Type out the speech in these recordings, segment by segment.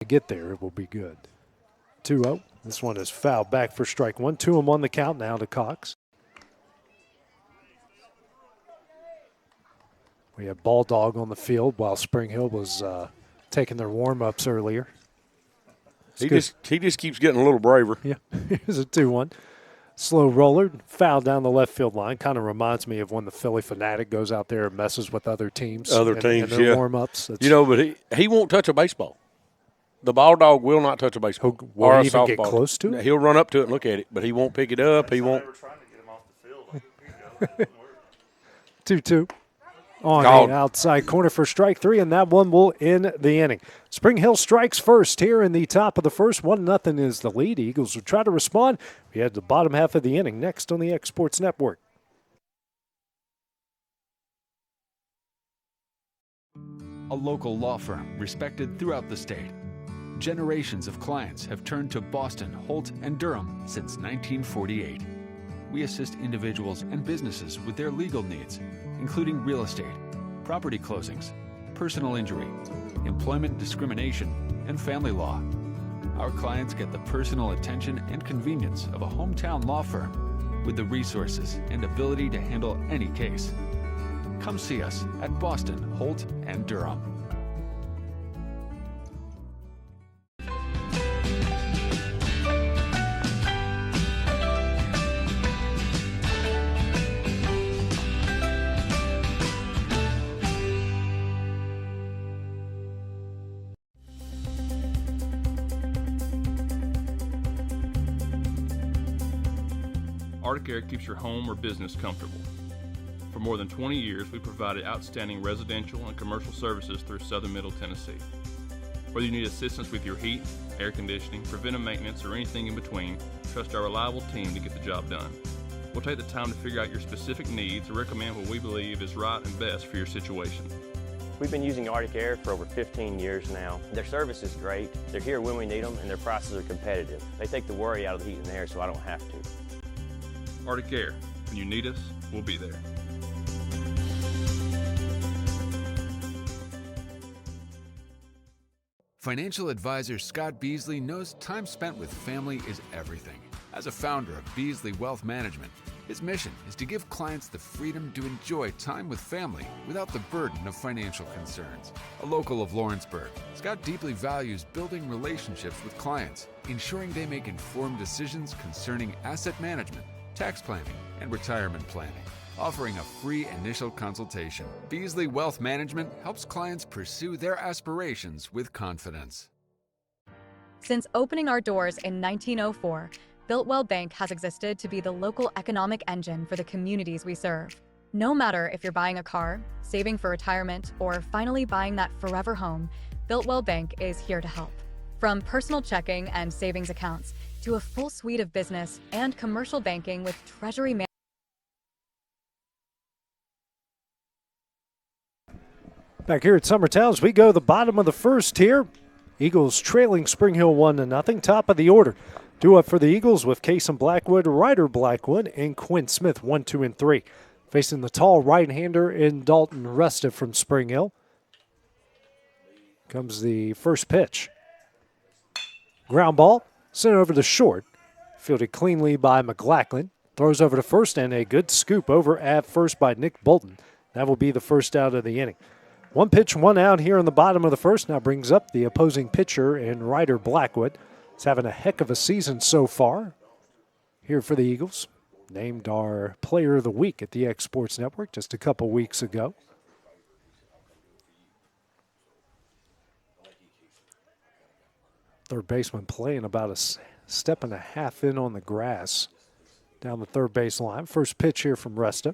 get there, it will be good. 2-0. This one is fouled back for strike one. 2 on the count now to Cox. We have Ball Dog on the field while Spring Hill was taking their warm-ups earlier. He just keeps getting a little braver. Yeah, here's a 2-1. Slow roller, foul down the left field line. Kind of reminds me of when the Philly Fanatic goes out there and messes with other teams. In their warm-ups. But he won't touch a baseball. The Ball Dog will not touch a baseball. Will he even get close to it? He'll run up to it and look at it, but he won't pick it up. He won't. They were trying to get him off the field. 2-2. On the outside corner for strike three, and that one will end the inning. Spring Hill strikes first here in the top of the first. 1-0 is the lead. Eagles will try to respond. We head to the bottom half of the inning next on the X Sports Network. A local law firm respected throughout the state. Generations of clients have turned to Boston, Holt, and Durham since 1948. We assist individuals and businesses with their legal needs, including real estate, property closings, personal injury, employment discrimination, and family law. Our clients get the personal attention and convenience of a hometown law firm with the resources and ability to handle any case. Come see us at Boston, Holt, and Durham. Arctic Air keeps your home or business comfortable. For more than 20 years, we've provided outstanding residential and commercial services through Southern Middle Tennessee. Whether you need assistance with your heat, air conditioning, preventive maintenance, or anything in between, trust our reliable team to get the job done. We'll take the time to figure out your specific needs and recommend what we believe is right and best for your situation. We've been using Arctic Air for over 15 years now. Their service is great, they're here when we need them, and their prices are competitive. They take the worry out of the heat and air so I don't have to. Arctic Air. When you need us, we'll be there. Financial advisor Scott Beasley knows time spent with family is everything. As a founder of Beasley Wealth Management, his mission is to give clients the freedom to enjoy time with family without the burden of financial concerns. A local of Lawrenceburg, Scott deeply values building relationships with clients, ensuring they make informed decisions concerning asset management, tax planning, and retirement planning. Offering a free initial consultation, Beasley Wealth Management helps clients pursue their aspirations with confidence. Since opening our doors in 1904, Builtwell Bank has existed to be the local economic engine for the communities we serve. No matter if you're buying a car, saving for retirement, or finally buying that forever home, Builtwell Bank is here to help. From personal checking and savings accounts to a full suite of business and commercial banking with treasury management. Back here at Summertown as we go the bottom of the first here. Eagles trailing Spring Hill 1-0. Top of the order. Due up for the Eagles with Kason Blackwood, Ryder Blackwood, and Quinn Smith 1, 2, and 3. Facing the tall right-hander in Dalton Resta from Spring Hill. Comes the first pitch. Ground ball, sent over to short. Fielded cleanly by McLachlan. Throws over to first, and a good scoop over at first by Nick Bolton. That will be the first out of the inning. One pitch, one out here in the bottom of the first. Now brings up the opposing pitcher in Ryder Blackwood. He's having a heck of a season so far here for the Eagles. Named our Player of the Week at the X Sports Network just a couple weeks ago. Third baseman playing about a step and a half in on the grass down the third base line. First pitch here from Resta.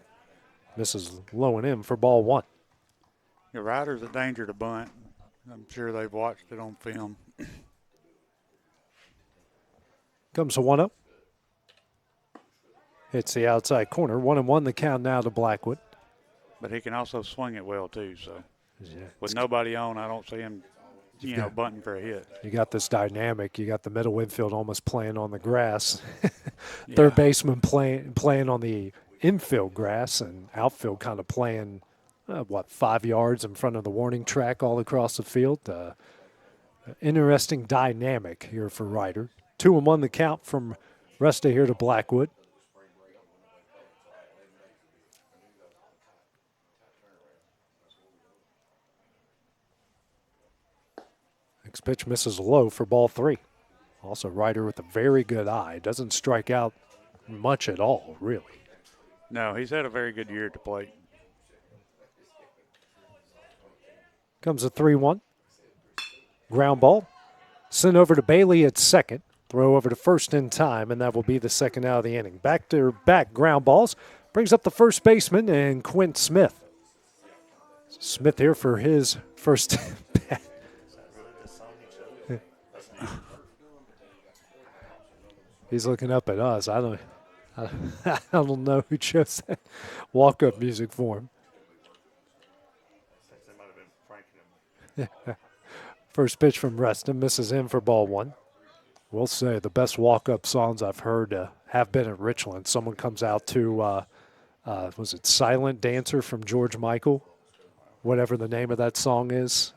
Misses low and in for ball one. The Ryder's a danger to bunt. I'm sure they've watched it on film. Comes a 1-0. Hits the outside corner. 1-1 the count now to Blackwood. But he can also swing it well too. So yeah, with nobody on, I don't see him, bunting for a hit. You got this dynamic. You got the middle infield almost playing on the grass. Third baseman playing on the infield grass, and outfield kind of playing, 5 yards in front of the warning track all across the field. Interesting dynamic here for Ryder. 2-1 the count from Resta here to Blackwood. Next pitch misses low for ball 3. Also Ryder with a very good eye. Doesn't strike out much at all, really. No, he's had a very good year at the plate. Comes a 3-1. Ground ball. Sent over to Bailey at second. Throw over to first in time, and that will be the second out of the inning. Back-to-back ground balls. Brings up the first baseman and Quint Smith. Smith here for his first bat. He's looking up at us. I don't know who chose that walk-up music for him. They might have been pranking him. First pitch from Reston misses in for ball 1. We'll say the best walk-up songs I've heard have been at Richland. Someone comes out to, was it Silent Dancer from George Michael? Whatever the name of that song is.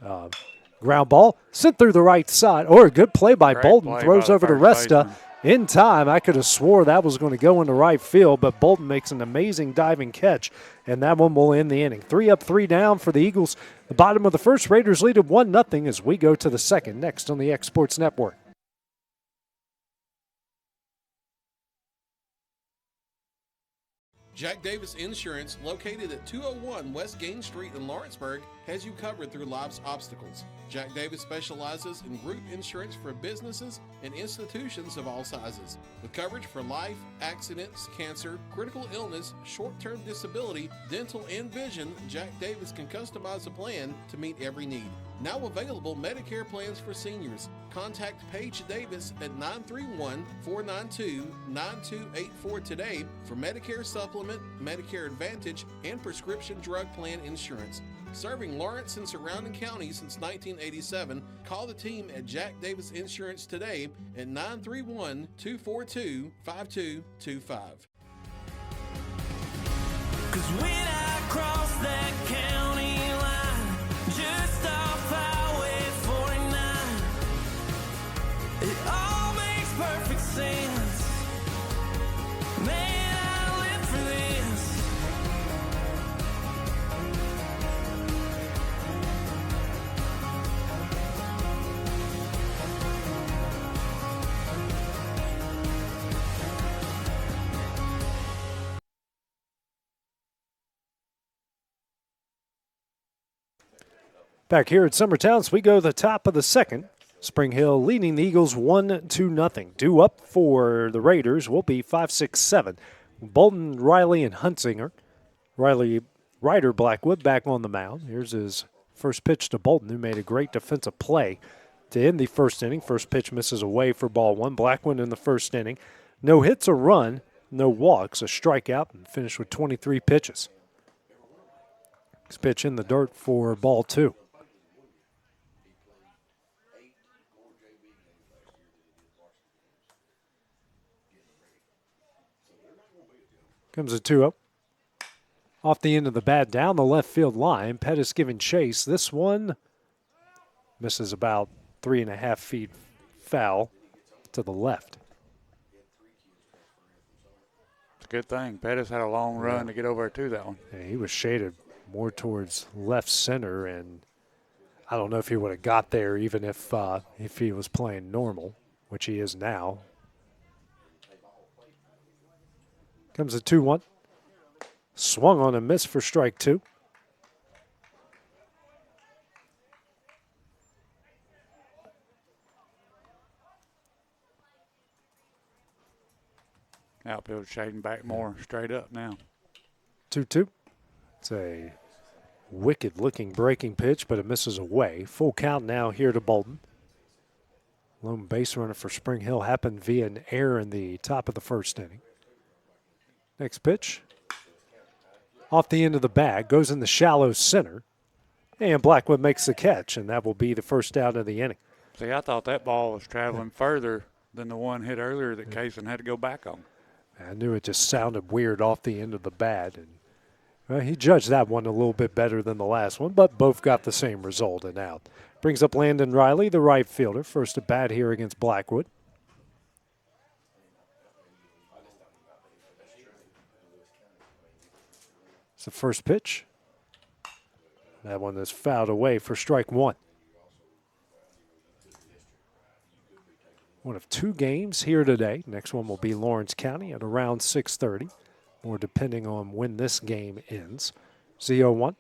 Ground ball, sent through the right side. Or a good play by Great Bolton. play Throws by the over to first Resta. baseman. In time, I could have swore that was going to go into right field, but Bolton makes an amazing diving catch, and that one will end the inning. 3 up, 3 down for the Eagles. The bottom of the first, Raiders lead at 1-0 as we go to the second, next on the X Sports Network. Jack Davis Insurance, located at 201 West Gain Street in Lawrenceburg, has you covered through life's obstacles. Jack Davis specializes in group insurance for businesses and institutions of all sizes, with coverage for life, accidents, cancer, critical illness, short-term disability, dental, and vision. Jack Davis can customize a plan to meet every need. Now available Medicare plans for seniors. Contact Paige Davis at 931-492-9284 today for Medicare Supplement, Medicare Advantage, and prescription drug plan insurance. Serving Lawrence and surrounding counties since 1987, call the team at Jack Davis Insurance today at 931-242-5225. Cause when I cross that county line, just off Highway 49, it all makes perfect sense. Man, I live for this. Back here at Summertown, so we go to the top of the second. Spring Hill leading the Eagles 1-0. Due up for the Raiders will be 5, 6, 7. Bolton, Riley, and Huntsinger. Ryder Blackwood back on the mound. Here's his first pitch to Bolton, who made a great defensive play to end the first inning. First pitch misses away for ball 1. Blackwood in the first inning. No hits, a run, no walks, a strikeout, and finished with 23 pitches. Next pitch in the dirt for ball 2. Comes a 2-0. Off the end of the bat, down the left field line. Pettis giving chase. This one misses about 3.5 feet foul to the left. It's a good thing. Pettis had a long run to get over to that one. Yeah, he was shaded more towards left center, and I don't know if he would have got there even if he was playing normal, which he is now. Comes a 2-1. Swung on and missed for strike 2. Outfield shading back more straight up now. 2-2. It's a wicked-looking breaking pitch, but it misses away. Full count now here to Bolton. Lone base runner for Spring Hill happened via an error in the top of the first inning. Next pitch. Off the end of the bag, goes in the shallow center. And Blackwood makes the catch, and that will be the first out of the inning. See, I thought that ball was traveling further than the one hit earlier that Kaysen had to go back on. I knew it just sounded weird off the end of the bat. And well, he judged that one a little bit better than the last one, but both got the same result and out. Brings up Landon Riley, the right fielder. First at bat here against Blackwood. It's the first pitch. That one is fouled away for strike one. One of 2 games here today. Next one will be Lawrence County at around 6:30, or depending on when this game ends. 0-1.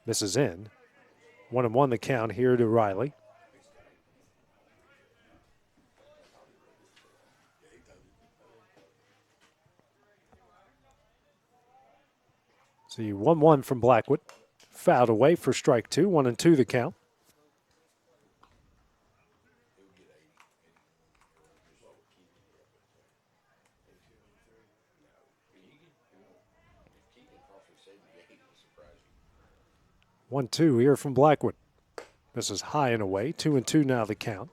Misses in. 1-1 the count here to Riley. See 1-1 from Blackwood. Fouled away for strike 2. 1-2 the count. One, 2 here from Blackwood. This is high and away. 2-2 now the count.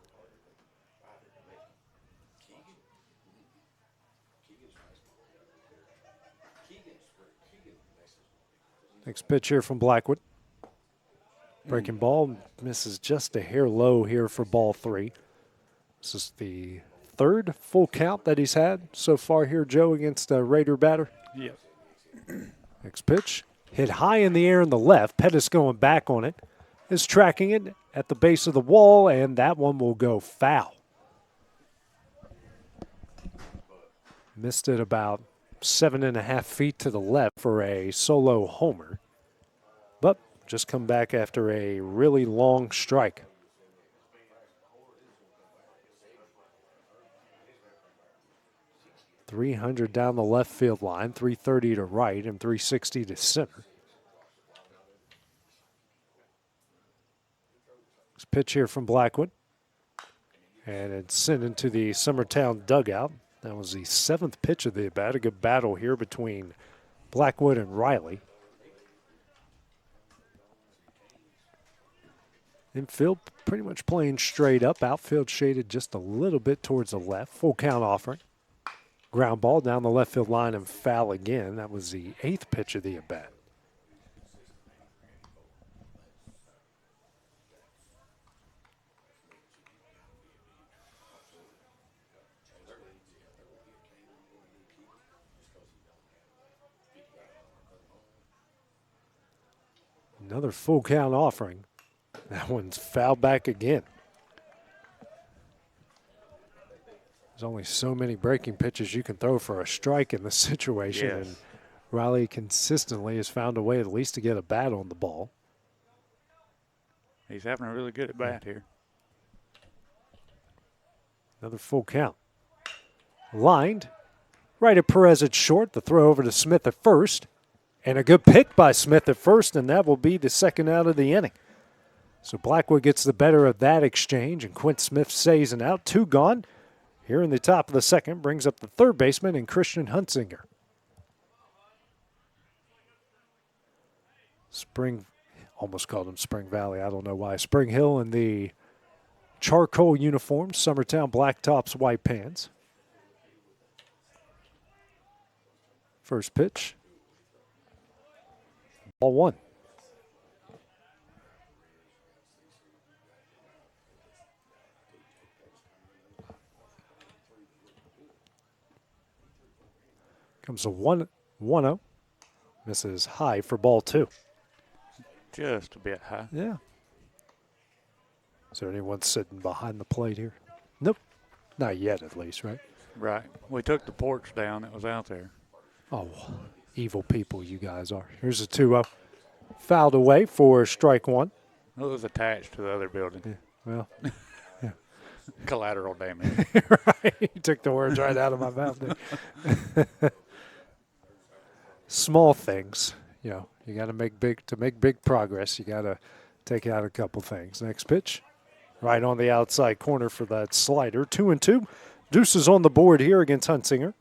Next pitch here from Blackwood. Breaking ball misses just a hair low here for ball 3. This is the 3rd full count that he's had so far here, Joe, against a Raider batter. Yep. Next pitch. Hit high in the air in the left. Pettis going back on it. Is tracking it at the base of the wall, and that one will go foul. Missed it about 7.5 feet to the left for a solo homer. But just come back after a really long strike. .300 down the left field line, 330 to right, and 360 to center. This pitch here from Blackwood. And it's sent into the Summertown dugout. That was the 7th pitch of the at-bat. A good battle here between Blackwood and Riley. Infield pretty much playing straight up. Outfield shaded just a little bit towards the left. Full count offering. Ground ball down the left field line and foul again. That was the 8th pitch of the at-bat. Another full count offering. That one's fouled back again. There's only so many breaking pitches you can throw for a strike in this situation, Yes. and Riley consistently has found a way at least to get a bat on the ball. He's having a really good at bat here. Another full count. Lined. Right at Perez at short. The throw over to Smith at first. And a good pick by Smith at first, and that will be the 2nd out of the inning. So Blackwood gets the better of that exchange, and Quint Smith saves an out. 2 gone. Here in the top of the 2nd, brings up the 3rd baseman and Christian Huntsinger. Almost called him Spring Valley. I don't know why. Spring Hill in the charcoal uniforms, Summertown black tops, white pants. First pitch. Ball 1. Comes a 1-0. Misses high for ball 2. Just a bit high. Yeah. Is there anyone sitting behind the plate here? Nope. Not yet, at least, right? Right. We took the porch down that was out there. Oh, evil people you guys are. Here's a 2-0. Fouled away for strike 1. It was attached to the other building. Yeah, well, Collateral damage. right. You took the words right out of my mouth there. Small things. You know, you got to make big progress. You got to take out a couple things. Next pitch. Right on the outside corner for that slider. 2-2. Deuce is on the board here against Huntsinger.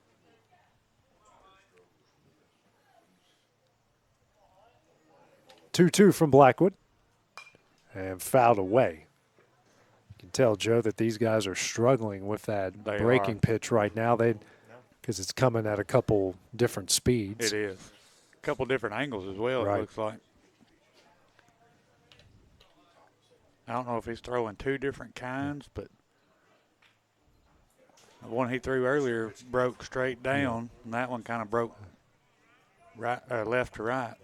Two from Blackwood. And fouled away. You can tell, Joe, that these guys are struggling with that breaking pitch right now. Because it's coming at a couple different speeds. It is. A couple different angles as well, Right. it looks like. I don't know if he's throwing two different kinds, but the one he threw earlier broke straight down, and that one kind of broke left to right.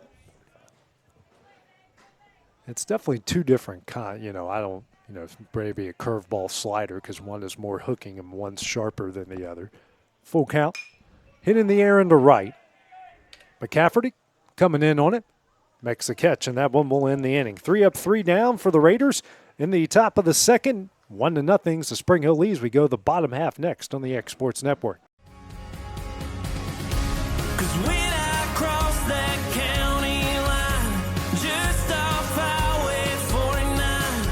It's definitely two different kinds. I don't, maybe a curveball slider because one is more hooking and one's sharper than the other. Full count. Hit in the air into right. McCafferty coming in on it. Makes the catch, and that one will end the inning. 3 up, 3 down for the Raiders in the top of the second. 1-0 to Spring Hill leads. We go the bottom half next on the X Sports Network. 'Cause when I cross that county line, just off Highway 49,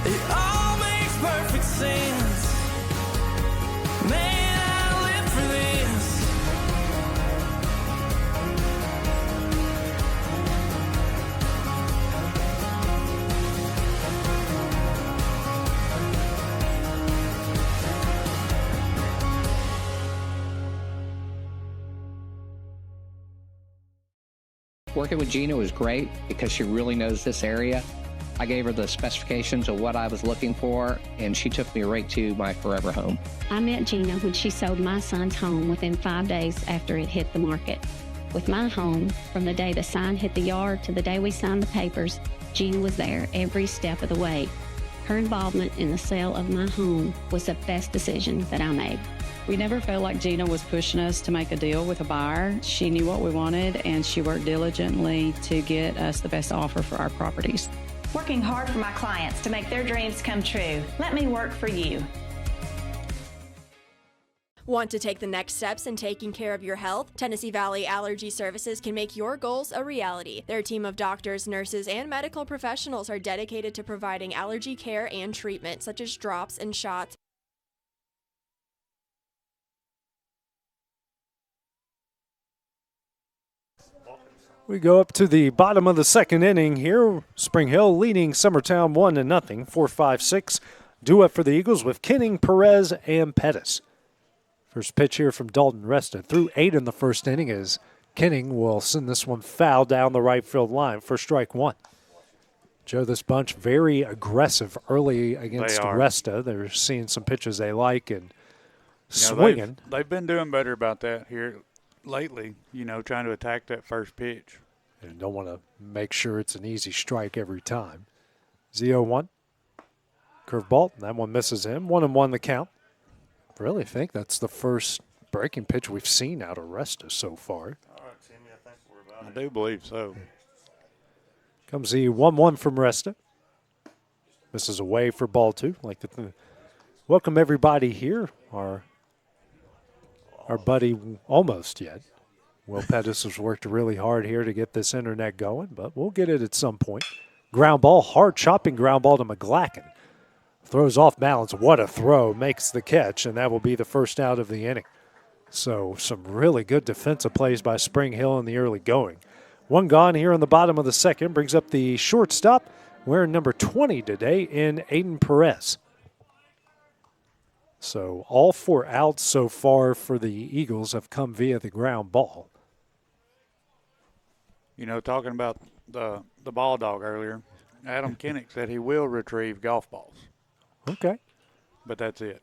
it all makes perfect sense. Man, I live for this. Working with Gina was great because she really knows this area. I gave her the specifications of what I was looking for, and she took me right to my forever home. I met Gina when she sold my son's home within 5 days after it hit the market. With my home, from the day the sign hit the yard to the day we signed the papers, Gina was there every step of the way. Her involvement in the sale of my home was the best decision that I made. We never felt like Gina was pushing us to make a deal with a buyer. She knew what we wanted, and she worked diligently to get us the best offer for our properties. Working hard for my clients to make their dreams come true. Let me work for you. Want to take the next steps in taking care of your health? Tennessee Valley Allergy Services can make your goals a reality. Their team of doctors, nurses, and medical professionals are dedicated to providing allergy care and treatment, such as drops and shots. We go up to the bottom of the second inning here. Spring Hill leading Summertown 1-0. 4-5-6. Due up for the Eagles with Kenning, Perez, and Pettis. First pitch here from Dalton Resta. Threw 8 in the first inning as Kenning will send this one foul down the right field line for strike one. Joe, this bunch very aggressive early against Resta. They're seeing some pitches they like and swinging. They've been doing better about that here lately, trying to attack that first pitch. And don't want to make sure it's an easy strike every time. 0-1. Curveball. That one misses him. 1-1 the count. Really think that's the first breaking pitch we've seen out of Resta so far. All right, Timmy, I think we're about I do believe so. Comes the 1-1 from Resta. Misses away for ball two. Welcome everybody here. Our buddy almost yet. Will Pettis has worked really hard here to get this internet going, but we'll get it at some point. Ground ball, hard chopping ground ball to McGlacken. Throws off balance. What a throw. Makes the catch, and that will be the first out of the inning. So some really good defensive plays by Spring Hill in the early going. One gone here in the bottom of the second. Brings up the shortstop, wearing number 20 today in Aiden Perez. So all 4 outs so far for the Eagles have come via the ground ball. Talking about the ball dog earlier, Adam Kinnick said he will retrieve golf balls. Okay. But that's it.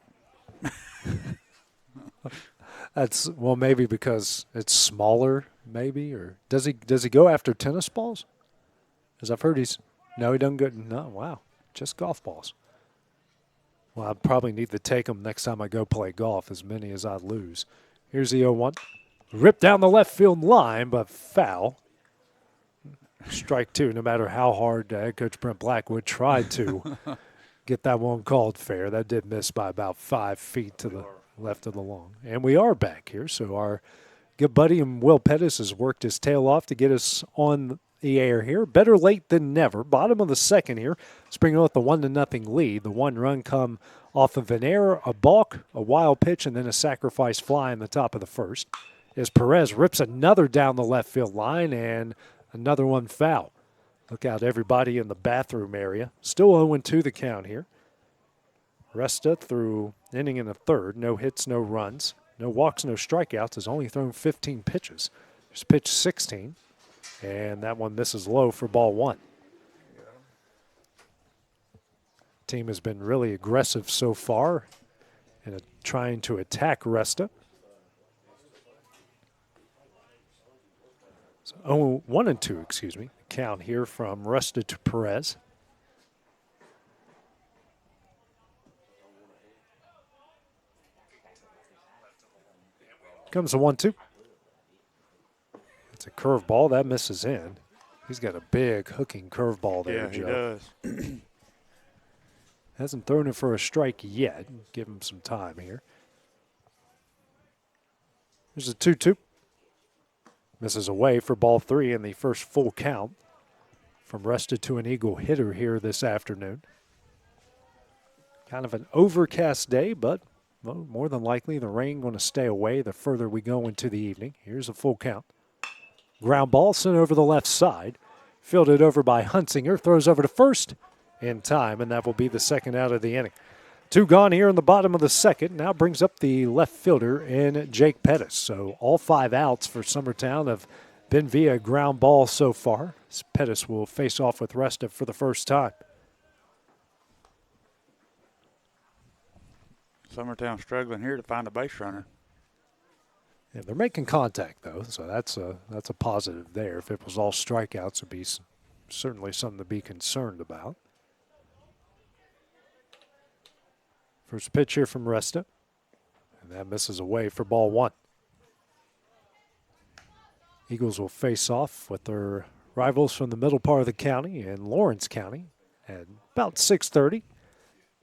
Maybe because it's smaller, maybe, or does he go after tennis balls? As I've heard he doesn't go. No, wow, just golf balls. Well, I probably need to take them next time I go play golf, as many as I lose. Here's the 0-1. Ripped down the left field line, but foul. Strike two, no matter how hard head coach Brent Blackwood tried to get that one called fair. That did miss by about 5 feet to the left of the long. And we are back here, so our good buddy and Will Pettis has worked his tail off to get us on the air here. Better late than never. Bottom of the second here. Spring Hill with the 1-0 lead. The one run come off of an error, a balk, a wild pitch, and then a sacrifice fly in the top of the first. As Perez rips another down the left field line and another one foul. Look out, everybody in the bathroom area. Still 0-2 the count here. Resta through inning in the third. No hits, no runs. No walks, no strikeouts. Has only thrown 15 pitches. He's pitched 16. And that one misses low for ball one. Team has been really aggressive so far in trying to attack Resta. So 1-2, excuse me. Count here from Resta to Perez. Comes a 1-2. It's a curveball that misses in. He's got a big hooking curveball there, Yeah, Joe. he does. Hasn't thrown it for a strike yet. Give him some time here. There's a 2-2. Misses away for ball 3 in the first full count. From Resta to an Eagle hitter here this afternoon. Kind of an overcast day, but well, more than likely the rain going to stay away the further we go into the evening. Here's a full count. Ground ball sent over the left side. Fielded over by Hunsinger. Throws over to first in time, and that will be the second out of the inning. 2 gone here in the bottom of the second. Now brings up the left fielder in Jake Pettis. So all 5 outs for Summertown have been via ground ball so far. Pettis will face off with Resta for the first time. Summertown struggling here to find a base runner. Yeah, they're making contact, though, so that's a positive there. If it was all strikeouts, it would be certainly something to be concerned about. First pitch here from Resta, and that misses away for ball 1. Eagles will face off with their rivals from the middle part of the county in Lawrence County at about 6:30,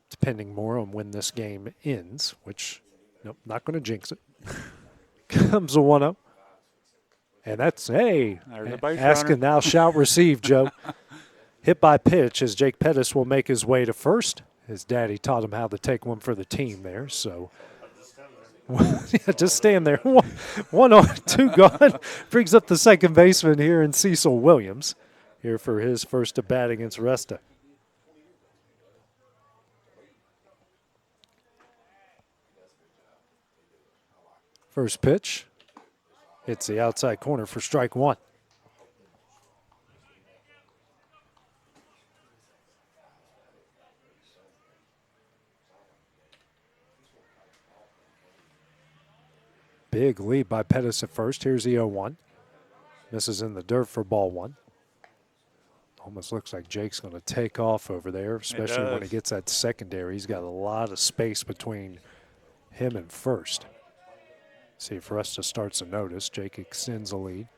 depending more on when this game ends, which, nope, not going to jinx it. Comes a 1-0. And that's, hey, ask and thou shalt receive, Joe. Hit by pitch as Jake Pettis will make his way to first. His daddy taught him how to take one for the team there, so. Yeah, just stand there. 1 on, 2 gone. Brings up the second baseman here in Cecil Williams here for his first at bat against Resta. First pitch hits the outside corner for strike 1. Big lead by Pettis at first. Here's the 0-1. Misses in the dirt for ball 1. Almost looks like Jake's going to take off over there, especially when he gets that secondary. He's got a lot of space between him and first. See if Resta starts to notice. Jake extends the lead.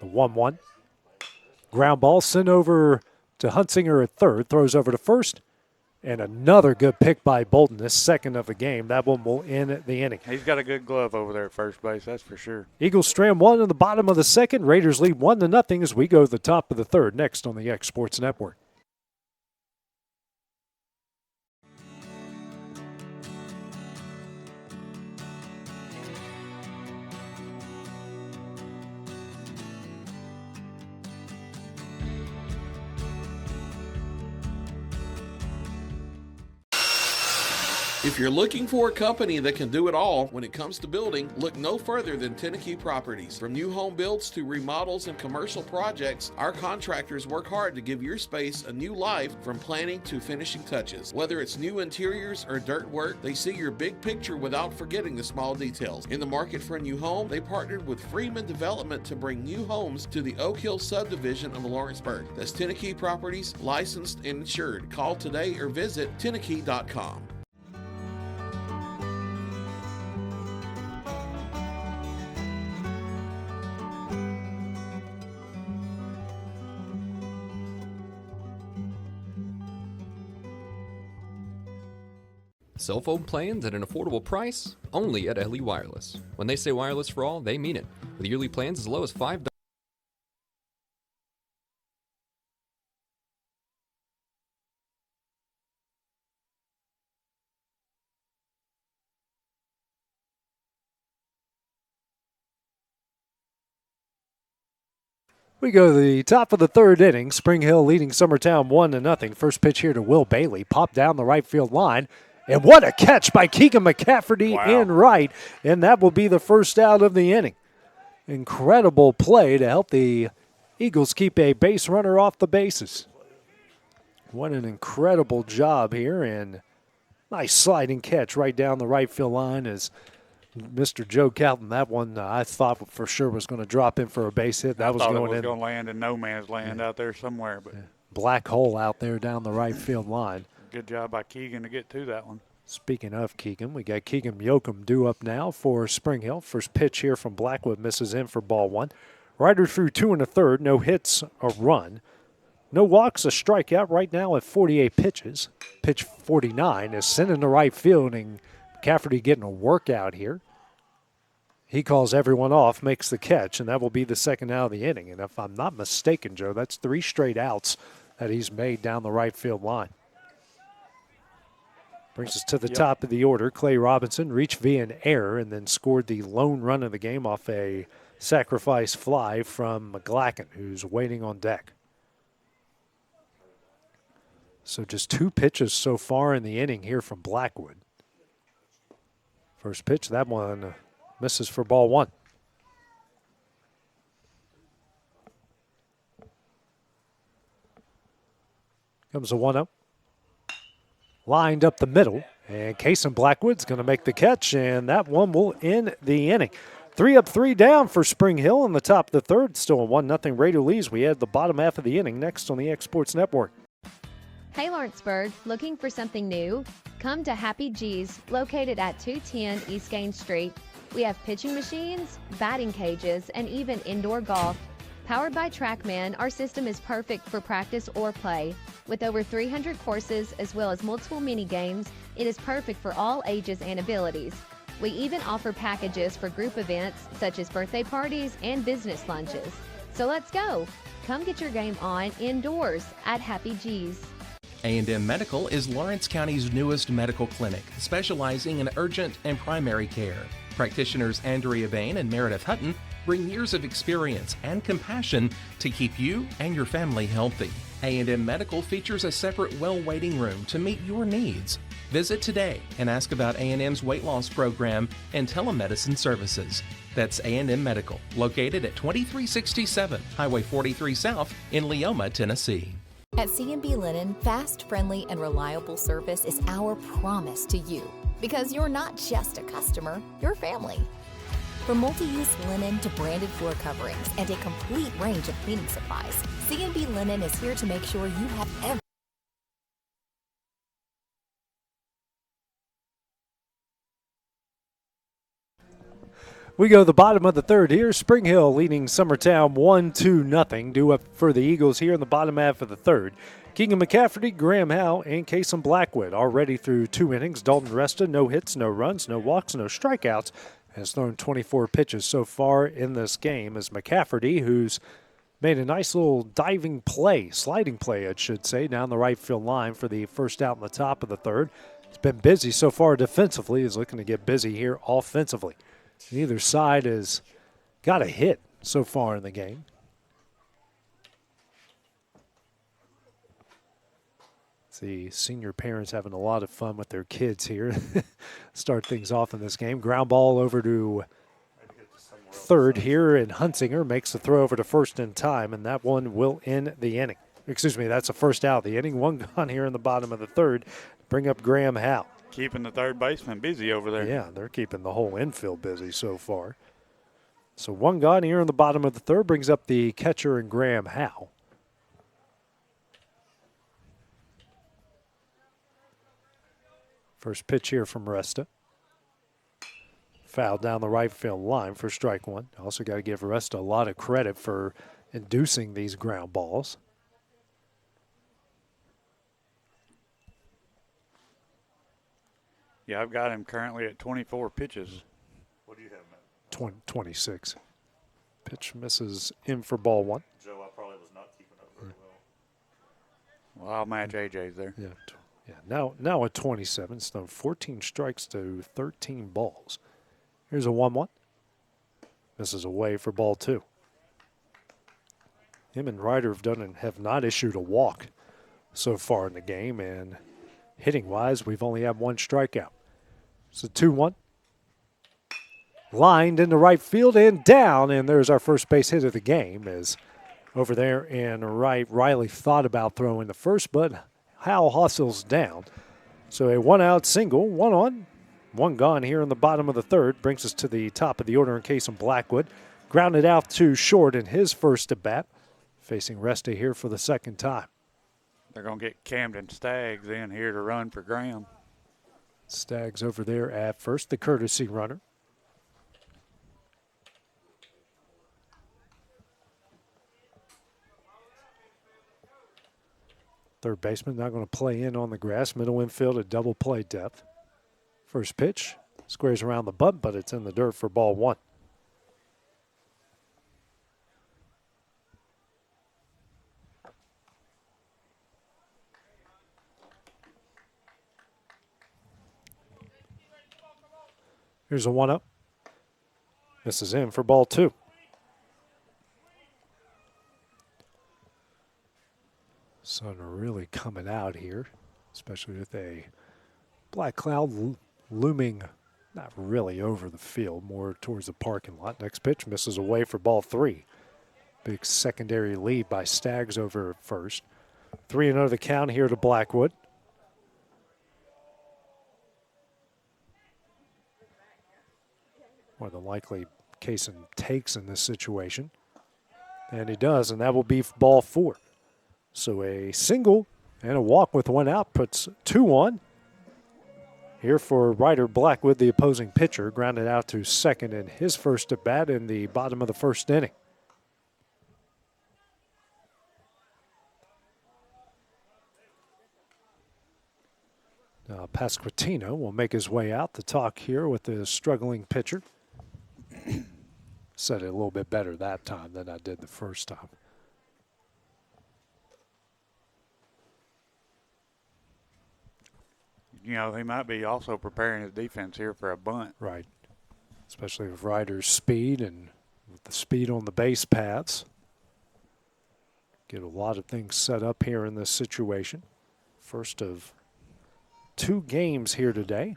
The 1-1. Ground ball sent over to Hunsinger at third. Throws over to first. And another good pick by Bolton, this second of the game. That one will end the inning. He's got a good glove over there at first base, that's for sure. Eagles strand 1 in the bottom of the second. Raiders lead 1-0 as we go to the top of the third next on the X Sports Network. If you're looking for a company that can do it all when it comes to building, look no further than Tenneke Properties. From new home builds to remodels and commercial projects, our contractors work hard to give your space a new life from planning to finishing touches. Whether it's new interiors or dirt work, they see your big picture without forgetting the small details. In the market for a new home, they partnered with Freeman Development to bring new homes to the Oak Hill subdivision of Lawrenceburg. That's Tenneke Properties, licensed and insured. Call today or visit Tenneke.com. Cell phone plans at an affordable price? Only at LE Wireless. When they say wireless for all, they mean it. With yearly plans as low as $5. We go to the top of the third inning. Spring Hill leading Summertown 1-0. First pitch here to Will Bailey. Popped down the right field line. And what a catch by Keegan McCafferty in right. And that will be the first out of the inning. Incredible play to help the Eagles keep a base runner off the bases. What an incredible job here, and nice sliding catch right down the right field line as Mr. Joe Calton. That one I thought for sure was going to drop in for a base hit. That was going in. It was going to land in no man's land out there somewhere. But black hole out there down the right field line. Good job by Keegan to get to that one. Speaking of Keegan, we got Keegan Yoakum due up now for Spring Hill. First pitch here from Blackwood misses in for ball one. Ryder threw 2 1/3, no hits, a run. No walks, a strikeout right now at 48 pitches. Pitch 49 is sent into right field, and McCafferty getting a workout here. He calls everyone off, makes the catch, and that will be the second out of the inning. And if I'm not mistaken, Joe, that's 3 straight outs that he's made down the right field line. Brings us to the top of the order. Clay Robinson reached via an error and then scored the lone run of the game off a sacrifice fly from McGlacken, who's waiting on deck. So just 2 pitches so far in the inning here from Blackwood. First pitch, that one misses for ball one. Comes a 1-0. Lined up the middle, and Kason Blackwood's going to make the catch, and that one will end the inning. 3 up, 3 down for Spring Hill in the top of the third. Still a 1-0 Radio leads. We had the bottom half of the inning next on the X Sports Network. Hey Lawrenceburg, looking for something new? Come to Happy G's, located at 210 East Gain Street. We have pitching machines, batting cages, and even indoor golf. Powered by TrackMan, our system is perfect for practice or play. With over 300 courses as well as multiple mini games, it is perfect for all ages and abilities. We even offer packages for group events such as birthday parties and business lunches. So let's go. Come get your game on indoors at Happy G's. A&M Medical is Lawrence County's newest medical clinic, specializing in urgent and primary care. Practitioners Andrea Bain and Meredith Hutton bring years of experience and compassion to keep you and your family healthy. A&M Medical features a separate well waiting room to meet your needs. Visit today and ask about A&M's weight loss program and telemedicine services. That's A&M Medical, located at 2367 Highway 43 South in Leoma, Tennessee. At C&B Linen, fast, friendly, and reliable service is our promise to you. Because you're not just a customer, you're family. From multi-use linen to branded floor coverings and a complete range of cleaning supplies, C&B Linen is here to make sure you have everything. We go to the bottom of the third here. Spring Hill leading Summertown 1-0. Due up for the Eagles here in the bottom half of the third. Keegan McCafferty, Graham Howe, and Kason Blackwood already through 2 innings. Dalton Resta, no hits, no runs, no walks, no strikeouts. Has thrown 24 pitches so far in this game as McCafferty, who's made a nice little diving play, sliding play, I should say, down the right field line for the first out in the top of the third. He's been busy so far defensively. He's looking to get busy here offensively. Neither side has got a hit so far in the game. See, senior parents having a lot of fun with their kids here. Start things off in this game. Ground ball over to third here, and Hunsinger makes the throw over to first in time, and that one will end the inning. Excuse me, that's the first out of the inning. One gone here in the bottom of the third. Bring up Graham Howe. Keeping the third baseman busy over there. Yeah, they're keeping the whole infield busy so far. So one gone here in the bottom of the third brings up the catcher and Graham Howe. First pitch here from Resta. Foul down the right field line for strike one. Also got to give Resta a lot of credit for inducing these ground balls. Yeah, I've got him currently at 24 pitches. What do you have, Matt? 26. Pitch misses in for ball one. Joe, I probably was not keeping up very well. Well, I'll match AJ's there. Yeah. Yeah. Now at 27, it's thrown 14 strikes to 13 balls. Here's a 1-1. This is away for ball two. Him and Ryder have not issued a walk so far in the game, and hitting-wise, we've only had one strikeout. So 2-1. Lined into right field and down, and there's our first base hit of the game. As over there in right, Riley thought about throwing the first, but Hal Hostels down. So a 1-out single, 1 on, 1 gone here in the bottom of the third. Brings us to the top of the order in case of Blackwood. Grounded out to short in his first at bat. Facing Resta here for the second time. They're going to get Camden Staggs in here to run for Graham. Staggs over there at first, the courtesy runner. Third baseman not going to play in on the grass. Middle infield at double play depth. First pitch, squares around the butt, but it's in the dirt for ball 1. Here's a 1-up. Misses in for ball 2. Sun really coming out here, especially with a black cloud looming not really over the field, more towards the parking lot. Next pitch misses away for ball 3. Big secondary lead by Staggs over at first. 3-0 the count here to Blackwood. More than likely, Kaysen takes in this situation. And he does, and that will be ball 4. So a single and a walk with 1 out puts 2 on. Here for Ryder Blackwood, the opposing pitcher, grounded out to second in his first at bat in the bottom of the first inning. Now Pasquantino will make his way out to talk here with the struggling pitcher. Said it a little bit better that time than I did the first time. You know, he might be also preparing his defense here for a bunt. Right. Especially with Ryder's speed and with the speed on the base paths. Get a lot of things set up here in this situation. First of 2 games here today.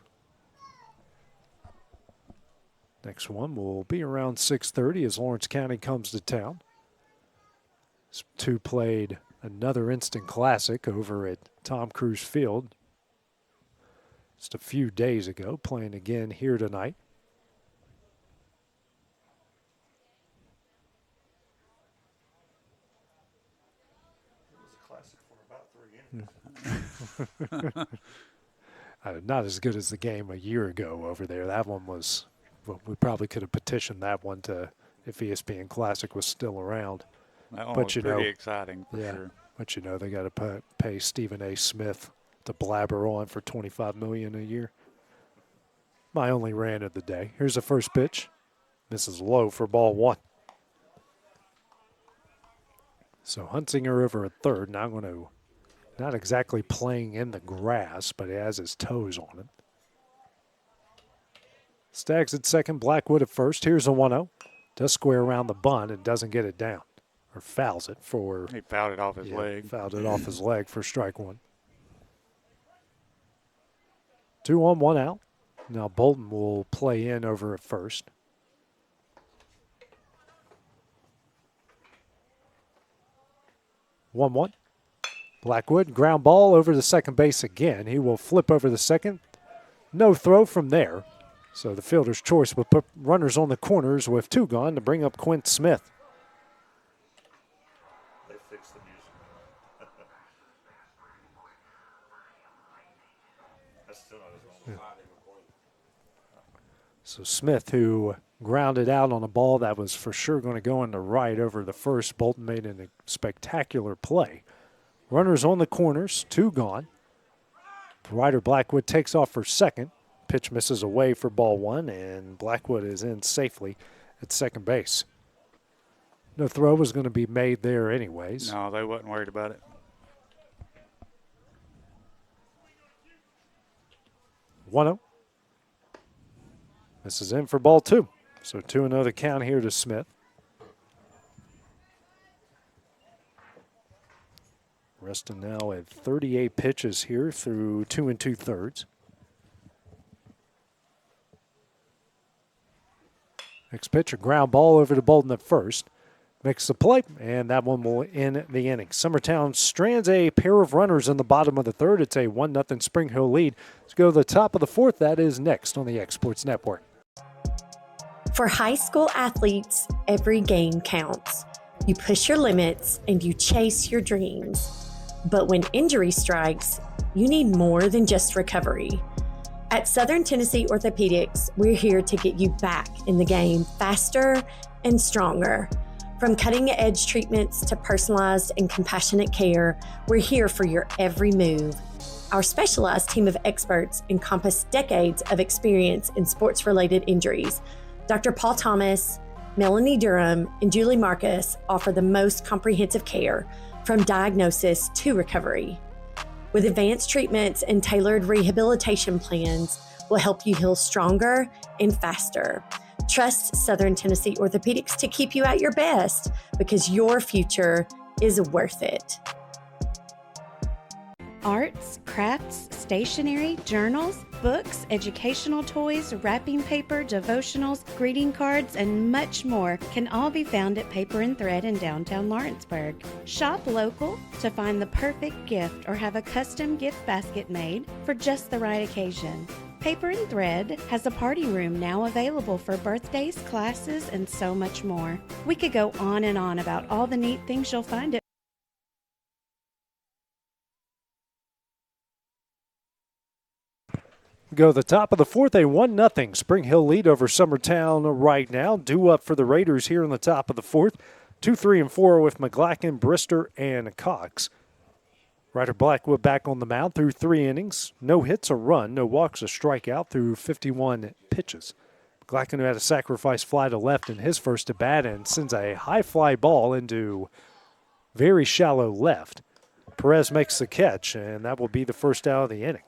Next one will be around 6:30 as Lawrence County comes to town. These 2 played another instant classic over at Tom Cruise Field just a few days ago, playing again here tonight. It was a classic for about 3 innings. Not as good as the game a year ago over there. That one was, well, we probably could have petitioned that one to if ESPN Classic was still around. That one but was you pretty know, exciting for sure. But you know they got to pay Stephen A. Smith to blabber on for $25 million a year. My only rant of the day. Here's the first pitch. Misses low for ball 1. So Hunsinger over at third. Now going to, not exactly playing in the grass, but he has his toes on it. Staggs at second, Blackwood at first. Here's a 1-0. Does square around the bunt and doesn't get it down. Or fouls it for. He fouled it off his leg. Fouled it off his leg for strike 1. 2 on, 1 out. Now Bolton will play in over at first. One. Blackwood, ground ball over to second base again. He will flip over the second. No throw from there. So the fielder's choice will put runners on the corners with 2 gone to bring up Quint Smith. They fixed the music. That's still not as long. So Smith, who grounded out on a ball that was for sure going to go into right over the first. Bolton made a spectacular play. Runners on the corners, 2 gone. Ryder Blackwood takes off for second. Pitch misses away for ball 1, and Blackwood is in safely at second base. No throw was going to be made there anyways. No, they wasn't worried about it. 1-0. This is in for ball 2. So 2-0 the count here to Smith. Reston now at 38 pitches here through 2 2/3. Next pitch, a ground ball over to Bolton at first. makes the play, and that one will end the inning. Summertown strands a pair of runners in the bottom of the third. It's a 1-0 Spring Hill lead. Let's go to the top of the fourth. That is next on the Exports Network. For high school athletes, every game counts. You push your limits and you chase your dreams. But when injury strikes, you need more than just recovery. At Southern Tennessee Orthopedics, we're here to get you back in the game faster and stronger. From cutting-edge treatments to personalized and compassionate care, we're here for your every move. Our specialized team of experts encompass decades of experience in sports-related injuries. Dr. Paul Thomas, Melanie Durham, and Julie Marcus offer the most comprehensive care from diagnosis to recovery. With advanced treatments and tailored rehabilitation plans, we'll help you heal stronger and faster. Trust Southern Tennessee Orthopedics to keep you at your best because your future is worth it. Arts, crafts, stationery, journals, books, educational toys, wrapping paper, devotionals, greeting cards, and much more can all be found at Paper and Thread in downtown Lawrenceburg. Shop local to find the perfect gift or have a custom gift basket made for just the right occasion. Paper and Thread has a party room now available for birthdays, classes, and so much more. We could go on and on about all the neat things you'll find at Go to the top of the fourth, a 1-0 Spring Hill lead over Summertown right now. Due up for the Raiders here in the top of the fourth. 2, 3, and 4 with McGlacken, Brister, and Cox. Ryder Blackwood back on the mound through 3 innings. No hits, a run, no walks, a strikeout through 51 pitches. McGlacken, who had a sacrifice fly to left in his first at bat and sends a high fly ball into very shallow left. Perez makes the catch, and that will be the first out of the inning.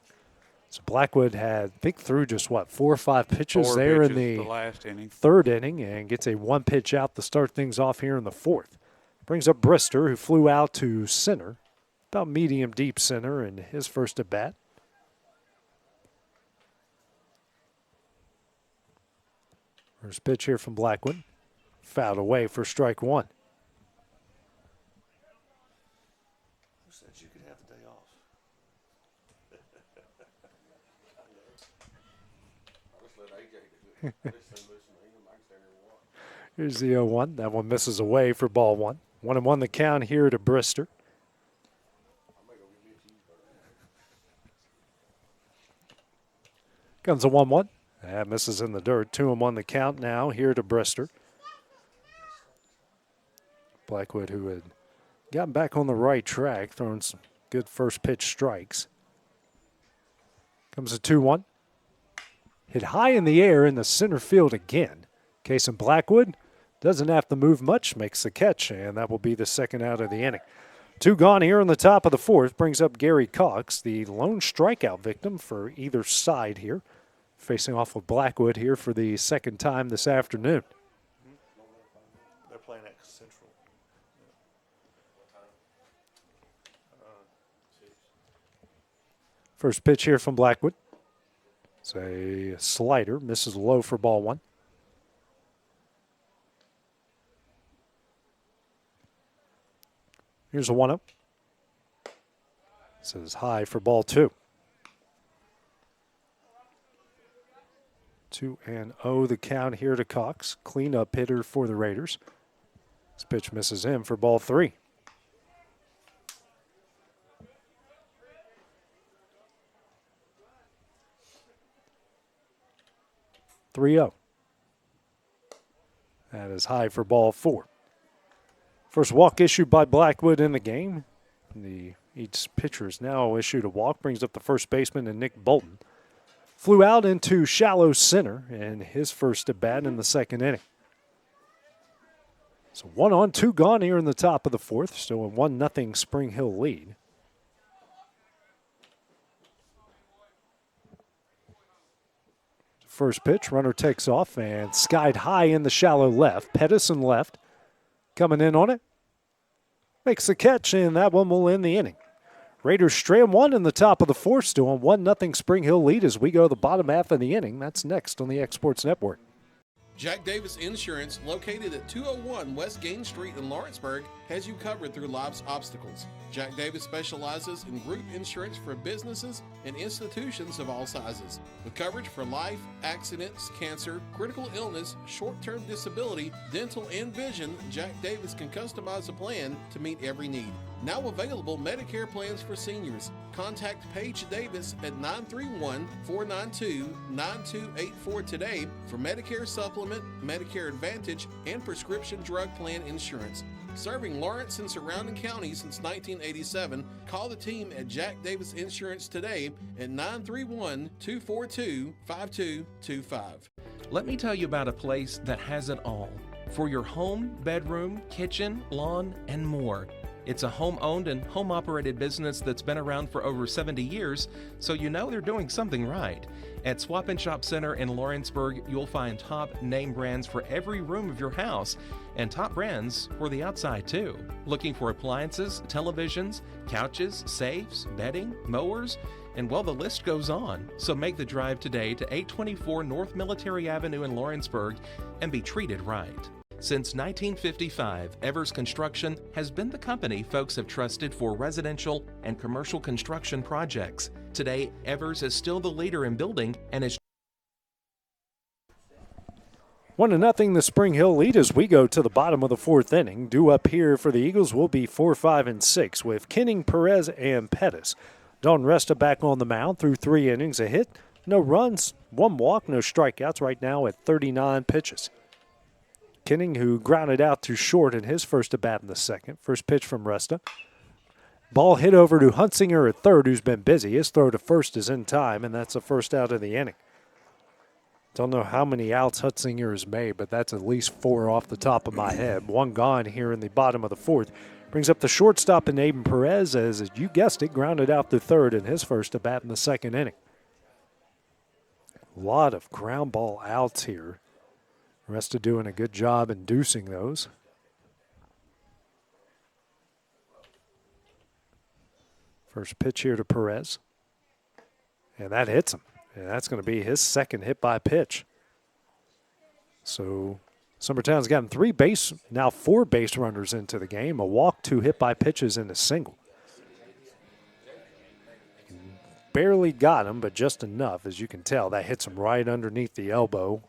So Blackwood had, I think, through just, 4 or 5 pitches there in the last inning. Third inning and gets a 1-pitch out to start things off here in the fourth. Brings up Brister, who flew out to center, about medium-deep center in his first at bat. First pitch here from Blackwood. Fouled away for strike one. Who said you could have the day off? Here's the 0-1. That one misses away for ball one. 1-1 the count here to Brister. Comes a 1-1. That misses in the dirt. 2-1 the count now here to Brister. Blackwood, who had gotten back on the right track, throwing some good first pitch strikes. Comes a 2-1. Hit high in the air in the center field again. Kason Blackwood doesn't have to move much, makes the catch, and that will be the second out of the inning. 2 gone here in the top of the fourth. Brings up Gary Cox, the lone strikeout victim for either side here. Facing off with Blackwood here for the second time this afternoon. They're playing at Central. First pitch here from Blackwood. It's a slider, misses low for ball one. Here's a 1-0. This is high for ball two. 2-0 the count here to Cox. Cleanup hitter for the Raiders. This pitch misses him for ball three. (3-0). That is high for ball four. First walk issued by Blackwood in the game. Each pitcher is now issued a walk. Brings up the first baseman and Nick Bolton. Flew out into shallow center in his first at bat in the second inning. So 1 on, 2 gone here in the top of the fourth. Still a 1-0 Spring Hill lead. First pitch, runner takes off and skied high in the shallow left. Pedersen left, coming in on it. Makes the catch, and that one will end the inning. Raiders strand one in the top of the fourth, still on 1-0 Spring Hill lead as we go to the bottom half of the inning. That's next on the Exports Network. Jack Davis Insurance, located at 201 West Gain Street in Lawrenceburg, has you covered through life's obstacles. Jack Davis specializes in group insurance for businesses and institutions of all sizes. With coverage for life, accidents, cancer, critical illness, short-term disability, dental, and vision, Jack Davis can customize a plan to meet every need. Now available Medicare plans for seniors. Contact Paige Davis at 931-492-9284 today for Medicare Supplement, Medicare Advantage, and prescription drug plan insurance. Serving Lawrence and surrounding counties since 1987, call the team at Jack Davis Insurance today at 931-242-5225. Let me tell you about a place that has it all for your home, bedroom, kitchen, lawn, and more. It's a home-owned and home-operated business that's been around for over 70 years, so you know they're doing something right. At Swap and Shop Center in Lawrenceburg, you'll find top name brands for every room of your house, and top brands for the outside too. Looking for appliances, televisions, couches, safes, bedding, mowers, and well, the list goes on. So make the drive today to 824 North Military Avenue in Lawrenceburg and be treated right. Since 1955, Evers Construction has been the company folks have trusted for residential and commercial construction projects. Today, Evers is still the leader in building and is 1-0 the Spring Hill lead as we go to the bottom of the fourth inning. Due up here for the Eagles will be 4, 5, and 6 with Kenning, Perez, and Pettis. Don Resta back on the mound through 3 innings, a hit, no runs, 1 walk, no strikeouts right now at 39 pitches. Kenning, who grounded out to short in his first at-bat in the second. First pitch from Resta. Ball hit over to Huntsinger at third, who's been busy. His throw to first is in time, and that's the first out of the inning. Don't know how many outs Huntsinger has made, but that's at least 4 off the top of my head. 1 gone here in the bottom of the fourth. Brings up the shortstop in Aiden Perez, as you guessed it, grounded out to third in his first at-bat in the second inning. A lot of ground ball outs here. Resta doing a good job inducing those. First pitch here to Perez. And that hits him. And that's going to be his second hit by pitch. So Summertown's gotten 4 base runners into the game. A walk, 2 hit by pitches, and a single. Barely got him, but just enough. As you can tell, that hits him right underneath the elbow.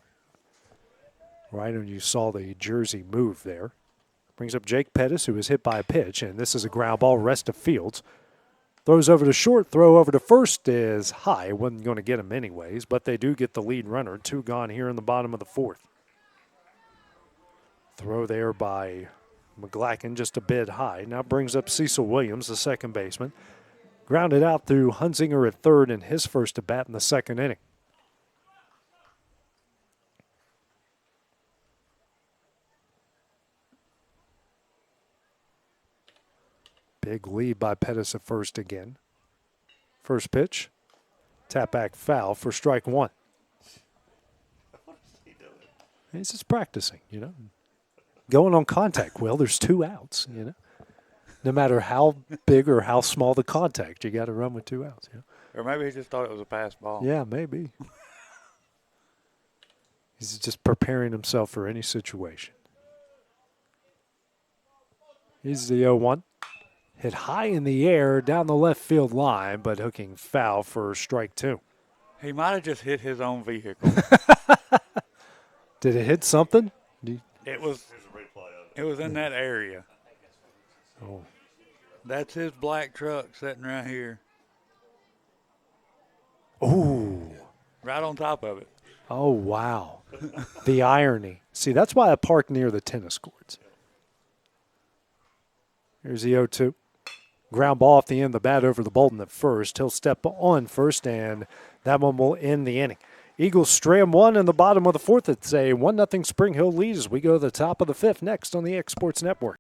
Right when you saw the jersey move there. Brings up Jake Pettis, who was hit by a pitch, and this is a ground ball. Resta fields. Throws over to short. Throw over to first is high. Wasn't going to get him anyways, but they do get the lead runner. 2 gone here in the bottom of the fourth. Throw there by McGlacken, just a bit high. Now brings up Cecil Williams, the second baseman. Grounded out through Huntsinger at third in his first at-bat in the second inning. Big lead by Pettis at first again. First pitch, tap back foul for strike 1. He's just practicing, you know. Going on contact. Well, there's 2 outs, you know. No matter how big or how small the contact, you got to run with 2 outs. You know? Or maybe he just thought it was a pass ball. Yeah, maybe. He's just preparing himself for any situation. Here's the 0-1. Hit high in the air down the left field line, but hooking foul for strike 2. He might have just hit his own vehicle. Did it hit something? It was in that area. Oh. That's his black truck sitting right here. Ooh. Right on top of it. Oh, wow. The irony. See, that's why I park near the tennis courts. Here's the 0-2. Ground ball off the end of the bat over the Bolton at first. He'll step on first, and that one will end the inning. Eagles stray 1 in the bottom of the fourth. It's a 1-0 Spring Hill lead as we go to the top of the fifth next on the X Sports Network.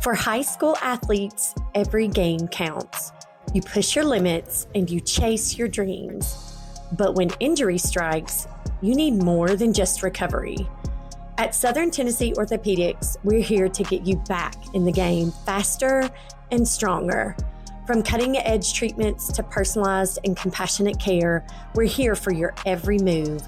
For high school athletes, every game counts. You push your limits and you chase your dreams. But when injury strikes, you need more than just recovery. At Southern Tennessee Orthopedics, we're here to get you back in the game faster and stronger. From cutting-edge treatments to personalized and compassionate care, we're here for your every move.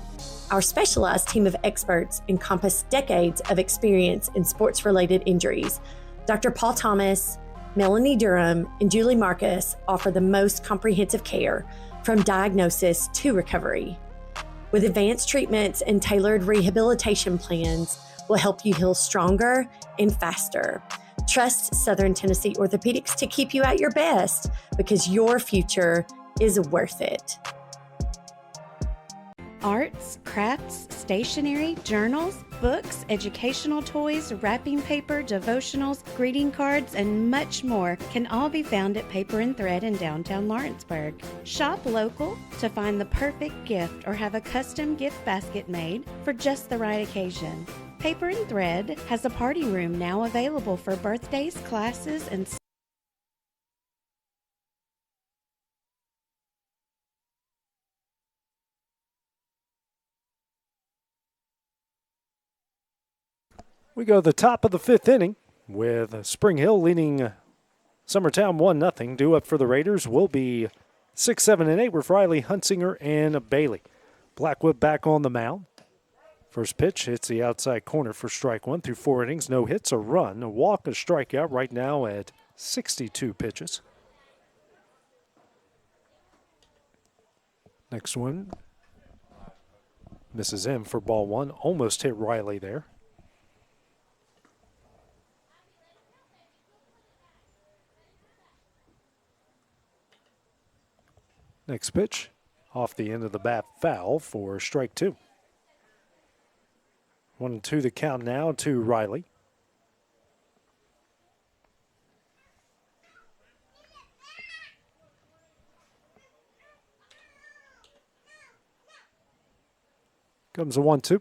Our specialized team of experts encompass decades of experience in sports-related injuries. Dr. Paul Thomas, Melanie Durham, and Julie Marcus offer the most comprehensive care from diagnosis to recovery. With advanced treatments and tailored rehabilitation plans, we'll help you heal stronger and faster. Trust Southern Tennessee Orthopedics to keep you at your best because your future is worth it. Arts, crafts, stationery, journals, books, educational toys, wrapping paper, devotionals, greeting cards, and much more can all be found at Paper and Thread in downtown Lawrenceburg. Shop local to find the perfect gift or have a custom gift basket made for just the right occasion. Paper and Thread has a party room now available for birthdays, classes, and We go to the top of the 5th inning with Spring Hill leading Summertown 1-0. Due up for the Raiders will be 6, 7, and 8 with Riley, Huntsinger, and Bailey. Blackwood back on the mound. First pitch hits the outside corner for strike 1 through 4 innings. No hits, a run, a walk, a strikeout right now at 62 pitches. Next one misses in for ball 1. Almost hit Riley there. Next pitch, off the end of the bat, foul for strike 2. 1-2 the count now to Riley. Comes a 1-2.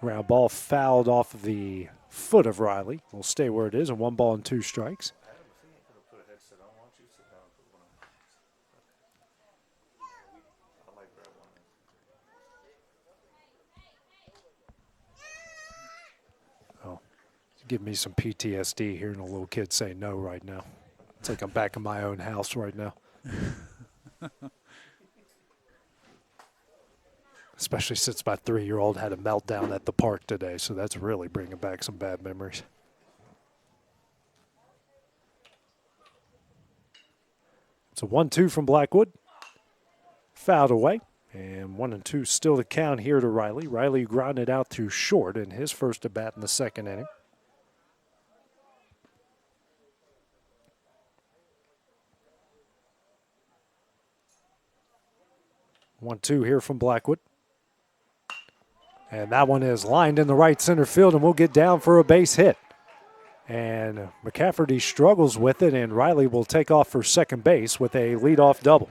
Ground ball fouled off of the foot of Riley. Will stay where it is, and 1 ball and 2 strikes. Give me some PTSD hearing a little kid say no right now. It's like I'm back in my own house right now. Especially since my 3-year-old had a meltdown at the park today, so that's really bringing back some bad memories. It's a 1-2 from Blackwood. Fouled away. And 1-2 still the count here to Riley. Riley grounded out to short in his first at bat in the 2nd inning. One, 2 here from Blackwood. And that one is lined in the right center field, and we'll get down for a base hit. And McCafferty struggles with it, and Riley will take off for second base with a leadoff double.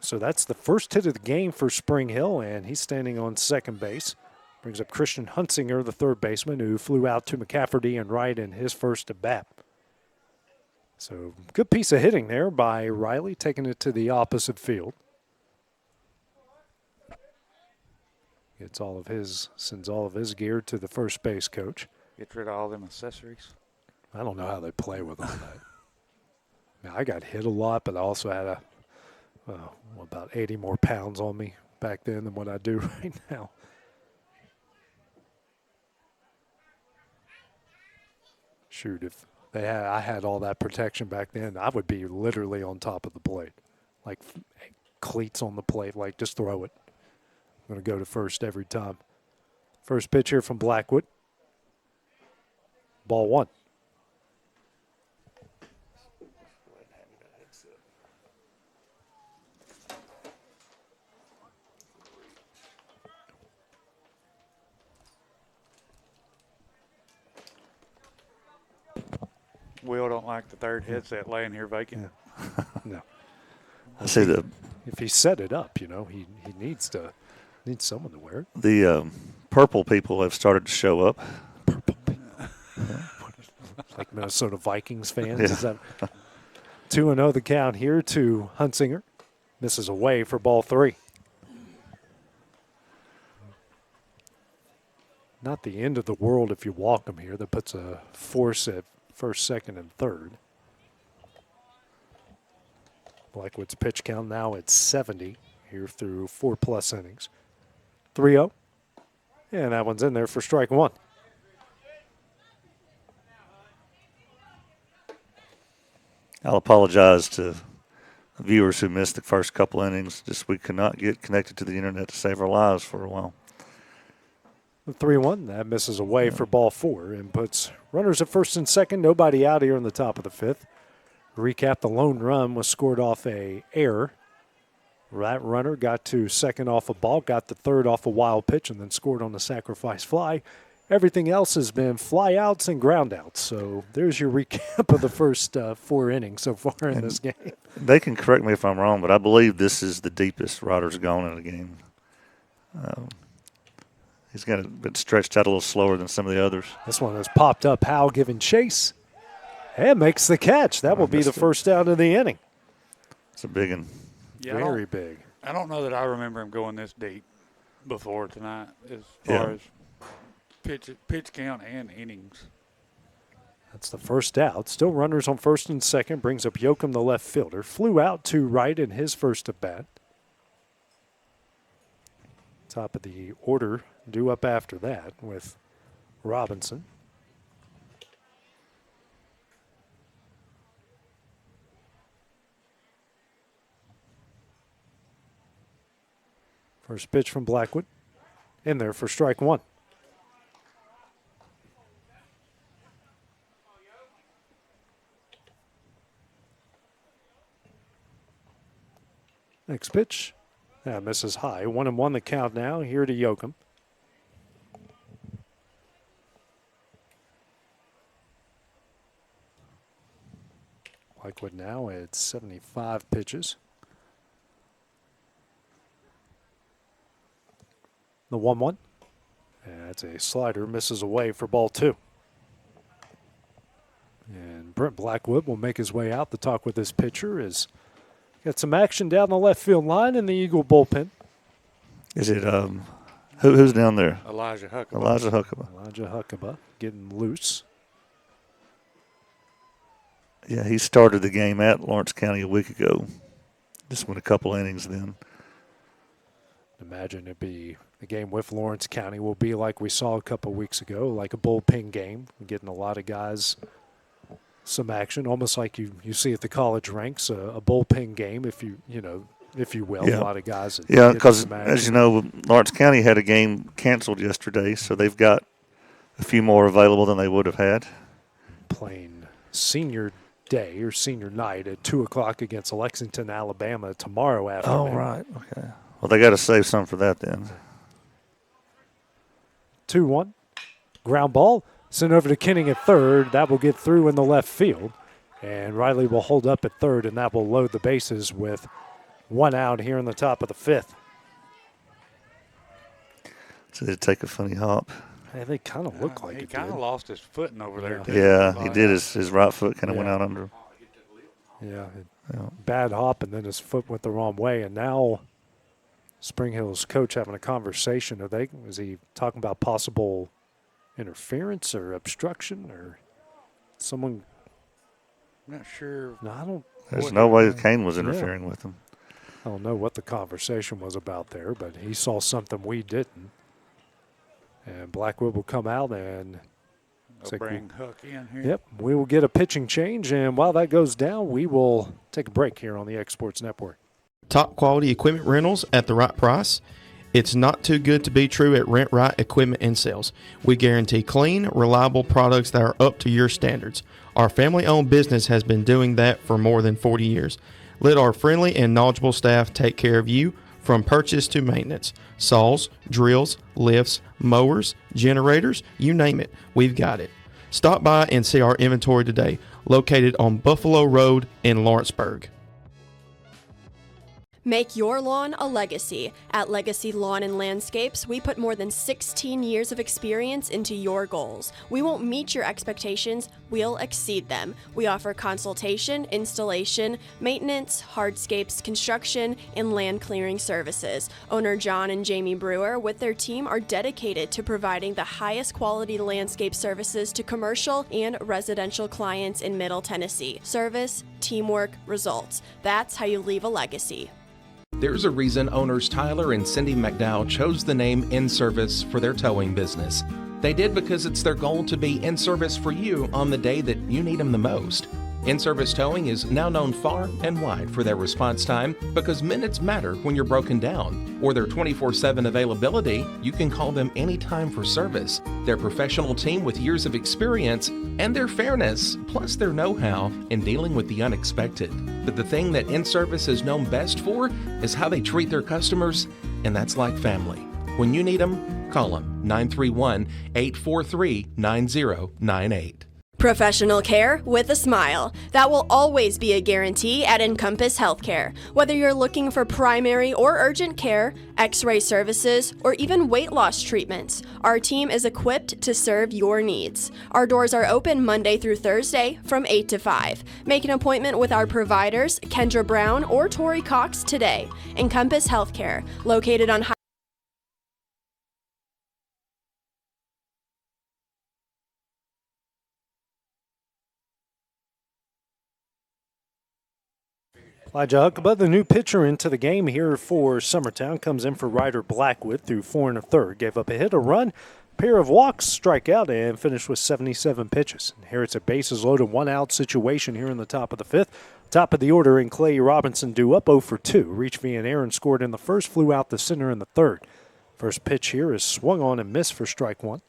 So that's the first hit of the game for Spring Hill, and he's standing on second base. Brings up Christian Huntsinger, the third baseman, who flew out to McCafferty and right in his first at bat. So good piece of hitting there by Riley, taking it to the opposite field. Sends all of his gear to the first base coach. Get rid of all them accessories. I don't know how they play with all that. Now, I got hit a lot, but I also had about 80 more pounds on me back then than what I do right now. Shoot, if I had all that protection back then, I would be literally on top of the plate, like cleats on the plate, like just throw it. I'm going to go to first every time. First pitch here from Blackwood. Ball 1. Will don't like the third headset laying here vacant. Yeah. No. I see the. If he set it up, he needs someone to wear it. The purple people have started to show up. Purple people. Like Minnesota Vikings fans. Yeah. Is that 2-0 the count here to Huntsinger. Misses away for ball 3. Not the end of the world if you walk him here. That puts a force at first, second, and third. Blackwood's pitch count now at 70 here through 4+ innings. 3-0. And that one's in there for strike one. I'll apologize to viewers who missed the first couple innings. Just we could not get connected to the internet to save our lives for a while. The 3-1, that misses away for ball 4 and puts runners at first and second. Nobody out here in the top of the 5th. Recap, the lone run was scored off a error. That runner got to second off a ball, got the third off a wild pitch, and then scored on the sacrifice fly. Everything else has been fly outs and ground outs. So there's your recap of the first 4 innings so far in this game. They can correct me if I'm wrong, but I believe this is the deepest Rodder's gone in a game. He's got it been stretched out a little slower than some of the others. This one has popped up. Howell giving chase and makes the catch. That will be the first out of the inning. It's a big one. Yeah, very big. I don't know that I remember him going this deep before tonight as far as pitch count and innings. That's the first out. Still runners on first and second. Brings up Yoakum, the left fielder. Flew out to right in his first at bat. Top of the order due up after that with Robinson. First pitch from Blackwood. In there for strike one. Next pitch. That misses high. 1-1 the count now. Here to Yoakum. Blackwood now at 75 pitches. The 1-1. That's a slider. Misses away for ball 2. And Brent Blackwood will make his way out to talk with this pitcher as got some action down the left field line in the Eagle bullpen. Is it who's down there? Elijah Huckabee. Elijah Huckabee getting loose. Yeah, he started the game at Lawrence County a week ago. Just went a couple innings then. Imagine it'd be the game with Lawrence County will be like we saw a couple weeks ago, like a bullpen game. We're getting a lot of guys some action, almost like you see at the college ranks, a bullpen game, if you will. Yeah. A lot of guys. Yeah, because as you know, Lawrence County had a game canceled yesterday, so they've got a few more available than they would have had. Playing senior day or senior night at 2:00 against Lexington, Alabama tomorrow afternoon. Oh, right. Okay. Well, they got to save some for that then. 2-1. Ground ball. Sent over to Kenning at third. That will get through in the left field. And Riley will hold up at third, and that will load the bases with one out here in the top of the 5th. So they take a funny hop. Hey, they kind of look like he it kind of did. lost his footing over there. Yeah, he did. His right foot kind of went out under him. Yeah, bad hop, and then his foot went the wrong way. And now Spring Hill's coach having a conversation. Is he talking about possible interference or obstruction or someone? I'm not sure. No, I don't. There's no way Kane was interfering with him. I don't know what the conversation was about there, but he saw something we didn't. And Blackwood will come out and bring Hook in here. Yep, we will get a pitching change, and while that goes down, we will take a break here on the Exports Network. Top quality equipment rentals at the right price. It's not too good to be true at Rent Right Equipment and Sales. We guarantee clean, reliable products that are up to your standards. Our family-owned business has been doing that for more than 40 years. Let our friendly and knowledgeable staff take care of you from purchase to maintenance. Saws, drills, lifts, mowers, generators, you name it, we've got it. Stop by and see our inventory today, located on Buffalo Road in Lawrenceburg. Make your lawn a legacy. At Legacy Lawn and Landscapes, we put more than 16 years of experience into your goals. We won't meet your expectations, we'll exceed them. We offer consultation, installation, maintenance, hardscapes, construction, and land clearing services. Owner John and Jamie Brewer with their team are dedicated to providing the highest quality landscape services to commercial and residential clients in Middle Tennessee. Service, teamwork, results. That's how you leave a legacy. There's a reason owners Tyler and Cindy McDowell chose the name In Service for their towing business. They did because it's their goal to be in service for you on the day that you need them the most. In-Service Towing is now known far and wide for their response time because minutes matter when you're broken down. Or their 24/7 availability, you can call them anytime for service. Their professional team with years of experience and their fairness, plus their know-how in dealing with the unexpected. But the thing that In-Service is known best for is how they treat their customers, and that's like family. When you need them, call them 931-843-9098. Professional care with a smile. That will always be a guarantee at Encompass Healthcare. Whether you're looking for primary or urgent care, x-ray services, or even weight loss treatments, our team is equipped to serve your needs. Our doors are open Monday through Thursday from 8 to 5. Make an appointment with our providers, Kendra Brown or Tori Cox, today. Encompass Healthcare, located on Elijah Huckabee, the new pitcher into the game here for Summertown, comes in for Ryder Blackwood through 4 1/3. Gave up a hit, a run, pair of walks, strikeout, and finished with 77 pitches. And here it's a bases loaded, 1-out situation here in the top of the 5th. Top of the order, and Clay Robinson due up 0 for 2. Reached via an error and scored in the first, flew out the center in the 3rd. First pitch here is swung on and missed for strike 1.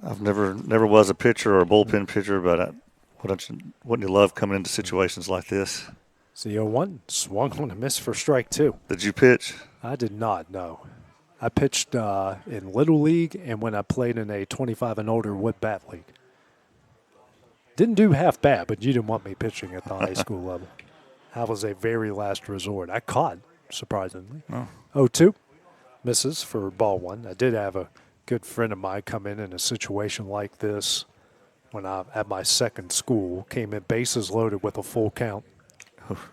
I've never was a pitcher or a bullpen pitcher, but wouldn't you love coming into situations like this? So 0-1, swung on and missed for strike 2. Did you pitch? I did not, no. I pitched in Little League and when I played in a 25 and older wood bat league. Didn't do half bad, but you didn't want me pitching at the high school level. That was a very last resort. I caught, surprisingly. 0-2, misses for ball 1. I did have a good friend of mine come in a situation like this when I, at my second school, came in bases loaded with a full count.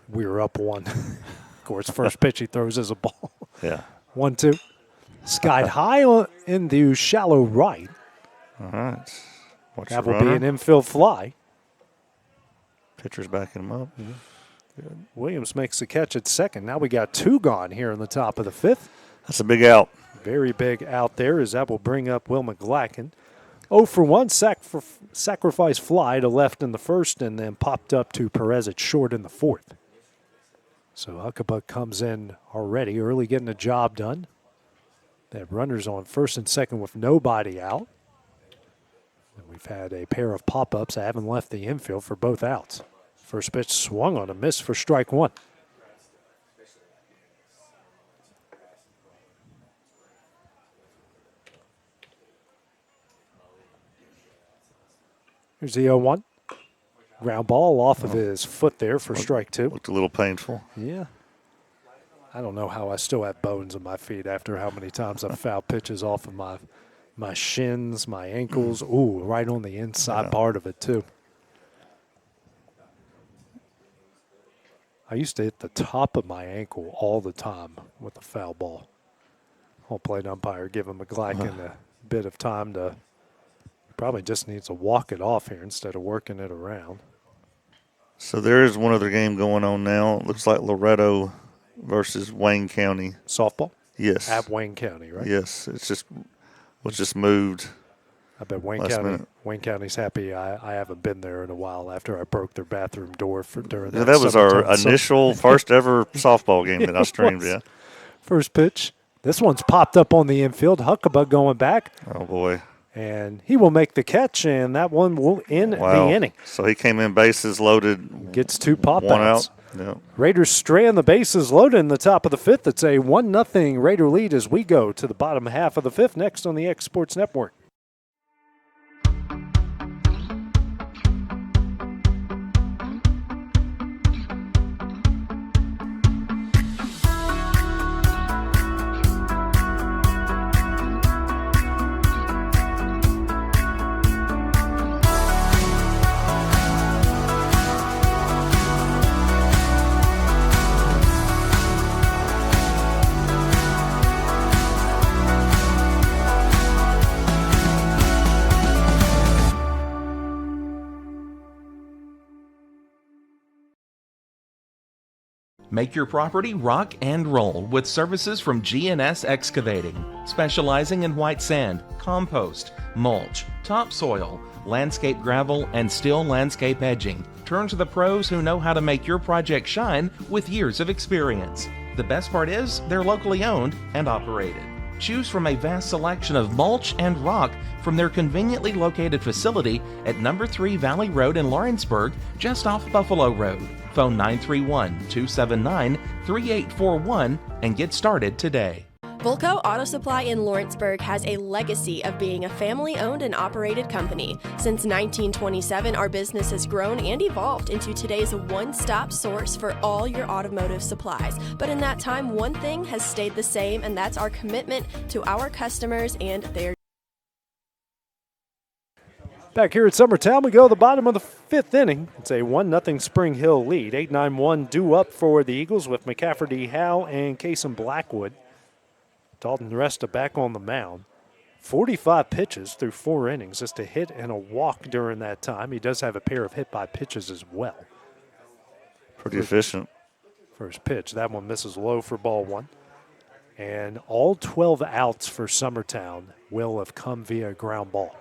We were up 1. Of course, first pitch he throws is a ball. Yeah. 1-2. Skied high into shallow right. All right. Watch That the will be runner. an infield fly. Pitcher's backing him up. Good. Williams makes the catch at second. Now we got 2 gone here in the top of the 5th. That's a big out. Very big out there as that will bring up Will McGlacken. 0 for 1, sacrifice fly to left in the first and then popped up to Perez at short in the 4th. So Huckabee comes in already, early getting the job done. They have runners on first and second with nobody out. And we've had a pair of pop-ups. I haven't left the infield for both outs. First pitch swung on a miss for strike 1. Here's the 0-1. Ground ball off of his foot there for strike 2. Looked a little painful. Yeah. I don't know how I still have bones in my feet after how many times I've fouled pitches off of my shins, my ankles. Ooh, right on the inside part of it, too. I used to hit the top of my ankle all the time with a foul ball. Home plate umpire giving McGlacken a bit of time to probably just needs to walk it off here instead of working it around. So there is one other game going on now. It looks like Loretto versus Wayne County. Softball? Yes. At Wayne County, right? Yes. Was just moved. I bet Wayne County's happy I haven't been there in a while after I broke their bathroom door during that. Yeah, that was our Summertown initial first ever softball game that I streamed. Yeah. First pitch. This one's popped up on the infield. Huckabee going back. Oh, boy. And he will make the catch, and that one will end the inning. So he came in bases loaded. Gets 2 pop-outs. 1 out. Yep. Raiders strand the bases loaded in the top of the 5th. It's a 1-0 Raider lead as we go to the bottom half of the 5th next on the X Sports Network. Make your property rock and roll with services from G&S Excavating, specializing in white sand, compost, mulch, topsoil, landscape gravel, and steel landscape edging. Turn to the pros who know how to make your project shine with years of experience. The best part is they're locally owned and operated. Choose from a vast selection of mulch and rock from their conveniently located facility at number 3 Valley Road in Lawrenceburg, just off Buffalo Road. Phone 931-279-3841 and get started today. Volco Auto Supply in Lawrenceburg has a legacy of being a family-owned and operated company. Since 1927, our business has grown and evolved into today's one-stop source for all your automotive supplies. But in that time, one thing has stayed the same, and that's our commitment to our customers and their. Back here at Summertown, we go to the bottom of the 5th inning. It's a 1-0 Spring Hill lead. 8-9-1 due up for the Eagles with McCafferty, Howe, and Casey Blackwood. Dalton Resta back on the mound. 45 pitches through 4 innings, just a hit and a walk during that time. He does have a pair of hit by pitches as well. Pretty efficient. First pitch, that one misses low for ball 1. And all 12 outs for Summertown will have come via ground ball.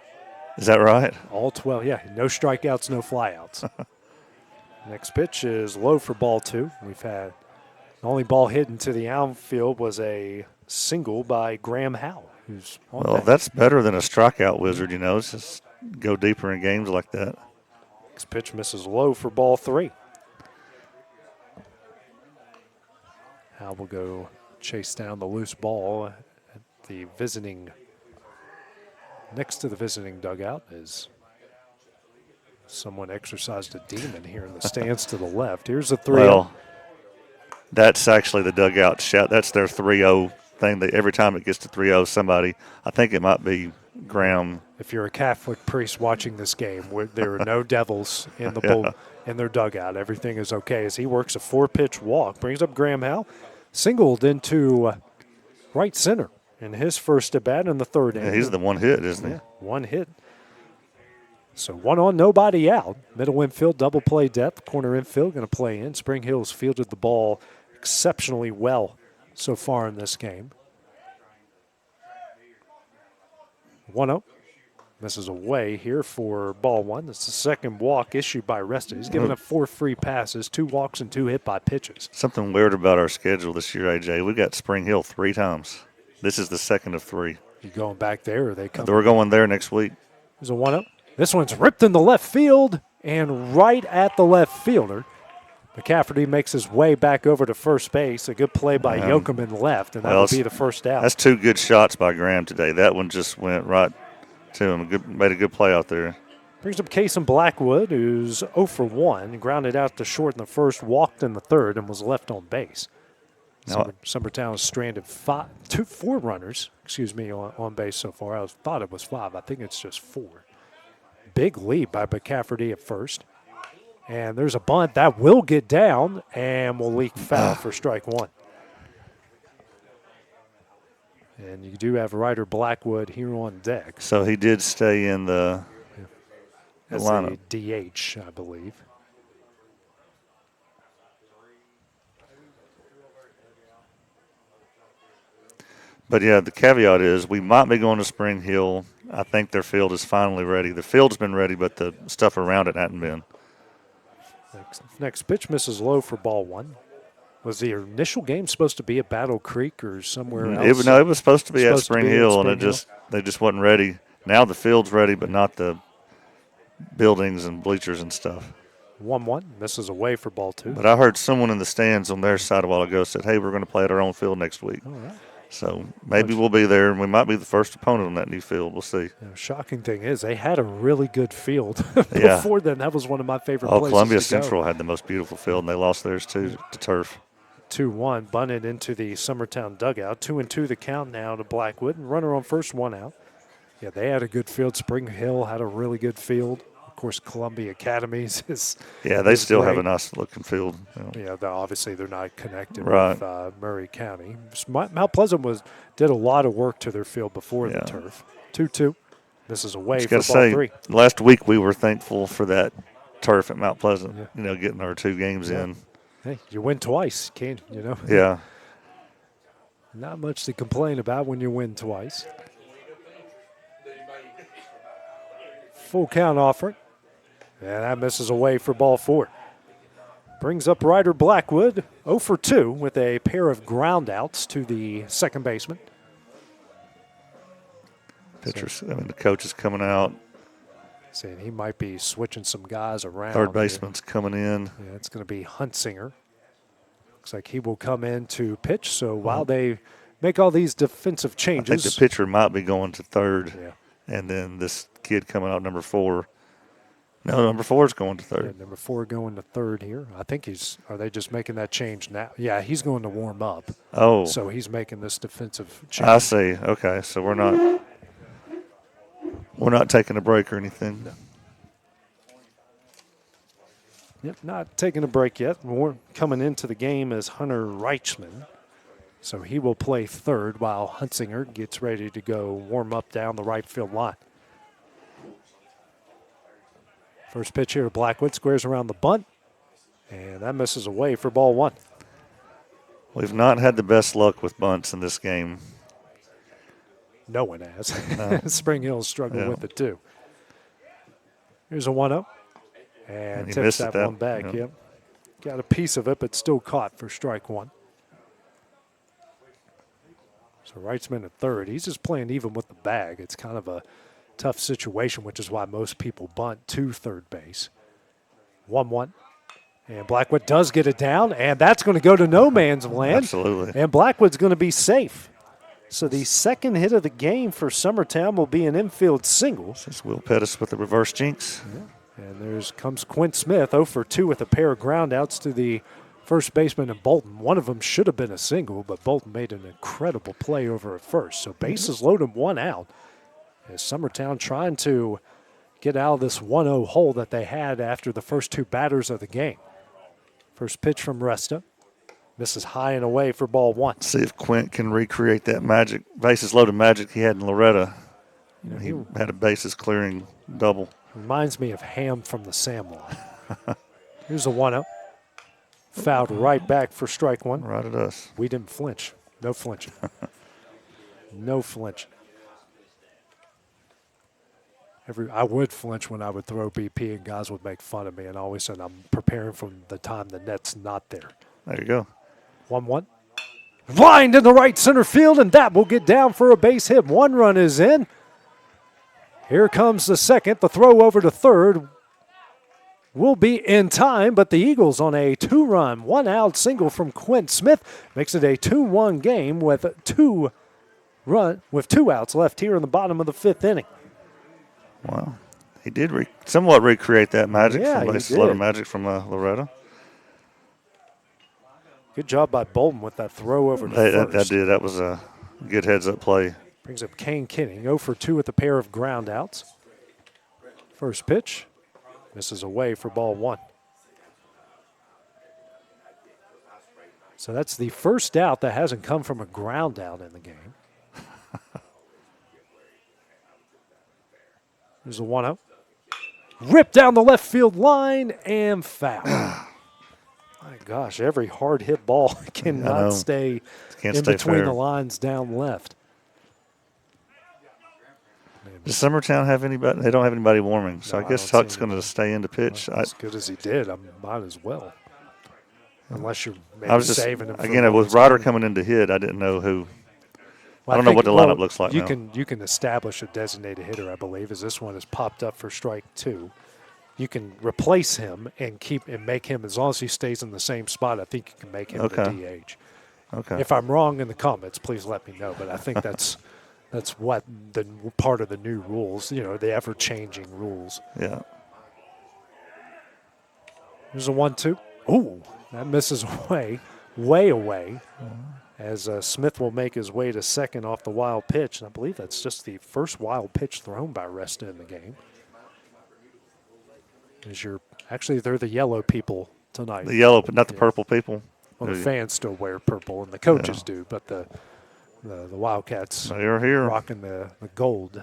Is that right? All 12, yeah. No strikeouts, no flyouts. Next pitch is low for ball 2. We've had the only ball hit into the outfield was a single by Graham Howe, who's on Well, deck. that's better than a strikeout wizard, you know. It's just go deeper in games like that. Next pitch misses low for ball 3. Howe will go chase down the loose ball at the visiting. Next to the visiting dugout is someone exercised a demon here in the stands to the left. Here's the 3-0. Well, that's actually the dugout shout. That's their 3-0 thing. That every time it gets to 3-0, somebody, I think it might be Graham. If you're a Catholic priest watching this game, there are no devils in the bull, in their dugout. Everything is okay as he works a 4-pitch walk, brings up Graham Howe, singled into right center in his first at bat in the 3rd inning. Yeah, he's the one hit, isn't he? Yeah, one hit. So 1 on, nobody out. Middle infield, double play depth. Corner infield going to play in. Spring Hill's fielded the ball exceptionally well so far in this game. 1-0. Misses away here for ball 1. That's the second walk issued by Resta. He's given up 4 free passes, 2 walks, and 2 hit by pitches. Something weird about our schedule this year, AJ. We got Spring Hill 3 times. This is the second of 3. You going back there, or they come? We're going there next week. There's a 1-0. This one's ripped in the left field and right at the left fielder. McCafferty makes his way back over to first base. A good play by Yoakum left, and that will be the first out. That's 2 good shots by Graham today. That one just went right to him. Made a good play out there. Brings up Casey Blackwood, who's 0 for 1, grounded out to short in the first, walked in the 3rd, and was left on base. Summertown has stranded 4 runners, on base so far. I thought it was 5. I think it's just 4. Big lead by McCafferty at first. And there's a bunt that will get down and will leak foul for strike 1. And you do have Ryder Blackwood here on deck. So he did stay in the lineup. As a DH, I believe. But, yeah, the caveat is we might be going to Spring Hill. I think their field is finally ready. The field's been ready, but the stuff around it hadn't been. Next pitch misses low for ball 1. Was the initial game supposed to be at Battle Creek or somewhere else? It was supposed to be at Spring Hill, and they just wasn't ready. Now the field's ready, but not the buildings and bleachers and stuff. 1-1, misses away for ball 2. But I heard someone in the stands on their side a while ago said, hey, we're going to play at our own field next week. All right. So maybe we'll be there, and we might be the first opponent on that new field. We'll see. Shocking thing is they had a really good field before then. That was one of my favorite places Columbia to go. Central had the most beautiful field, and they lost theirs too to turf. 2-1, bunted into the Summertown dugout. 2-2 the count now to Blackwood, and runner on first, 1 out. Yeah, they had a good field. Spring Hill had a really good field. Of course, Columbia Academies is they still great. have a nice looking field. Yeah, obviously they're not connected right. with Murray County. Mount Pleasant did a lot of work to their field before the turf. 2-2. This is away for ball 3. Last week we were thankful for that turf at Mount Pleasant. Getting our 2 games in. Hey, you win twice, can't you know? Yeah. Not much to complain about when you win twice. Full count offering. And that misses away for ball 4. Brings up Ryder Blackwood 0 for 2 with a pair of ground outs to the second baseman. Pitchers, I mean, the coach is coming out. Saying he might be switching some guys around. Third baseman's coming in. Yeah, it's going to be Huntsinger. Looks like he will come in to pitch. So while they make all these defensive changes. I think the pitcher might be going to third. Yeah. And then this kid coming out, number 4. No, number 4 is going to third. Yeah, number 4 going to third here. I think are they just making that change now? Yeah, he's going to warm up. Oh. So he's making this defensive change. I see. Okay, so we're not taking a break or anything. No. Yep, not taking a break yet. More coming into the game is Hunter Reichman. So he will play third while Huntsinger gets ready to go warm up down the right field line. First pitch here to Blackwood, squares around the bunt, and that misses away for ball 1. We've not had the best luck with bunts in this game. No one has. No. Spring Hill's struggled with it too. Here's a 1-0. And he tips missed that it, one back. yeah. Yep. Got a piece of it, but still caught for strike 1. So Reitzman at third. He's just playing even with the bag. It's kind of a tough situation, which is why most people bunt to third base. 1-1. And Blackwood does get it down, and that's going to go to no man's land. Absolutely. And Blackwood's going to be safe. So the second hit of the game for Summertown will be an infield single. This is Will Pettis with the reverse jinx. Yeah. And comes Quint Smith, 0 for 2 with a pair of groundouts to the first baseman and Bolton. One of them should have been a single, but Bolton made an incredible play over at first. So bases loaded, 1 out. As Summertown trying to get out of this 1-0 hole that they had after the first 2 batters of the game. First pitch from Resta. Misses high and away for ball 1. See if Quint can recreate that magic, bases loaded magic he had in Loretta. He had a bases clearing double. Reminds me of Ham from the Sandlot. Here's a 1-0. Fouled right back for strike 1. Right at us. We didn't flinch. No flinching. No flinching. I would flinch when I would throw BP and guys would make fun of me, and I always said I'm preparing from the time the net's not there. There you go. 1-1. Lined in the right center field, and that will get down for a base hit. 1 run is in. Here comes the second. The throw over to third will be in time, but the Eagles on a 2-run, 1-out single from Quint Smith makes it a 2-1 game with 2 outs left here in the bottom of the 5th inning. Wow. He did somewhat recreate that magic from bases loaded did. magic from Loretta. Good job by Bolton with that throw over to first. That did. That was a good heads-up play. Brings up Kane Kinning, 0 for 2 with a pair of ground outs. First pitch, misses away for ball 1. So that's the first out that hasn't come from a ground out in the game. There's a 1-0. Ripped down the left field line and foul. My gosh, every hard hit ball cannot stay in between fair. the lines down left. Does Summertown have anybody? They don't have anybody warming, so No, I guess I don't Huck's see going to stay in to pitch. As good as he did, I might as well. Unless you're maybe I was just saving him. again with Ryder coming in to hit. I didn't know who. Well, I don't know what the lineup looks like you now. You can establish a designated hitter, I believe, as this one has popped up for strike 2. You can replace him and make him, as long as he stays in the same spot, I think you can make him the DH. Okay. If I'm wrong in the comments, please let me know. But I think that's what the part of the new rules, the ever-changing rules. Yeah. There's a 1-2. Ooh, that misses away, way away. As Smith will make his way to second off the wild pitch. And I believe that's just the first wild pitch thrown by Resta in the game. Actually, they're the yellow people tonight. The yellow, but not the purple people. Well, the fans still wear purple, and the coaches do, but the Wildcats are here rocking the gold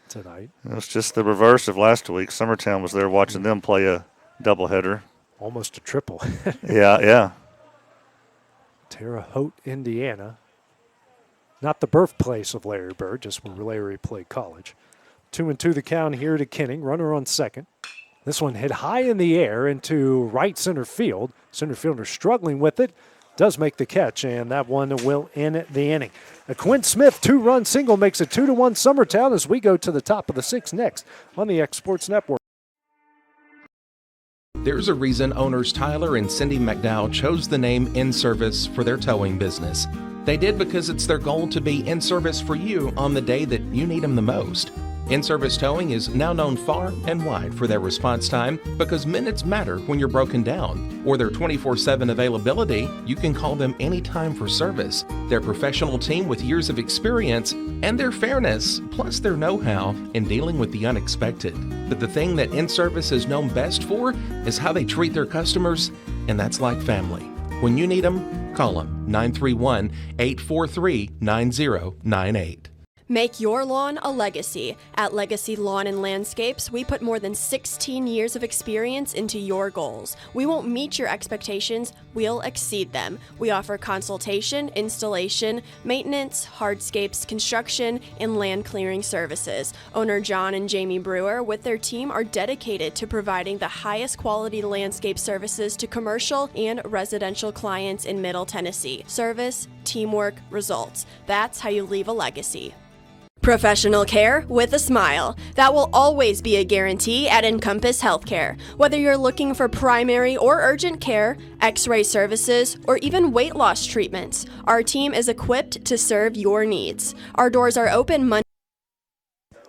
tonight. It was just the reverse of last week. Summertown was there watching them play a doubleheader. almost a triple. Yeah. Terre Haute, Indiana. Not the birthplace of Larry Bird, just where Larry played college. 2-2 the count here to Kenning. Runner on second. This one hit high in the air into right center field. Center fielder struggling with it. Does make the catch, and that one will end the inning. A Quinn Smith 2-run single makes it 2-1 Summertown as we go to the top of the sixth next on the X Sports Network. There's a reason owners Tyler and Cindy McDowell chose the name In Service for their towing business. They did because it's their goal to be in service for you on the day that you need them the most. In-Service Towing is now known far and wide for their response time because minutes matter when you're broken down. Or their 24/7 availability, you can call them anytime for service. Their professional team with years of experience and their fairness, plus their know-how in dealing with the unexpected. But the thing that In-Service is known best for is how they treat their customers, and that's like family. When you need them, call them 931-843-9098. Make your lawn a legacy. At Legacy Lawn and Landscapes, we put more than 16 years of experience into your goals. We won't meet your expectations, we'll exceed them. We offer consultation, installation, maintenance, hardscapes, construction, and land clearing services. Owner John and Jamie Brewer with their team are dedicated to providing the highest quality landscape services to commercial and residential clients in Middle Tennessee. Service, teamwork, results. That's how you leave a legacy. Professional care with a smile. That will always be a guarantee at Encompass Healthcare. Whether you're looking for primary or urgent care, x-ray services, or even weight loss treatments, our team is equipped to serve your needs. Our doors are open Monday.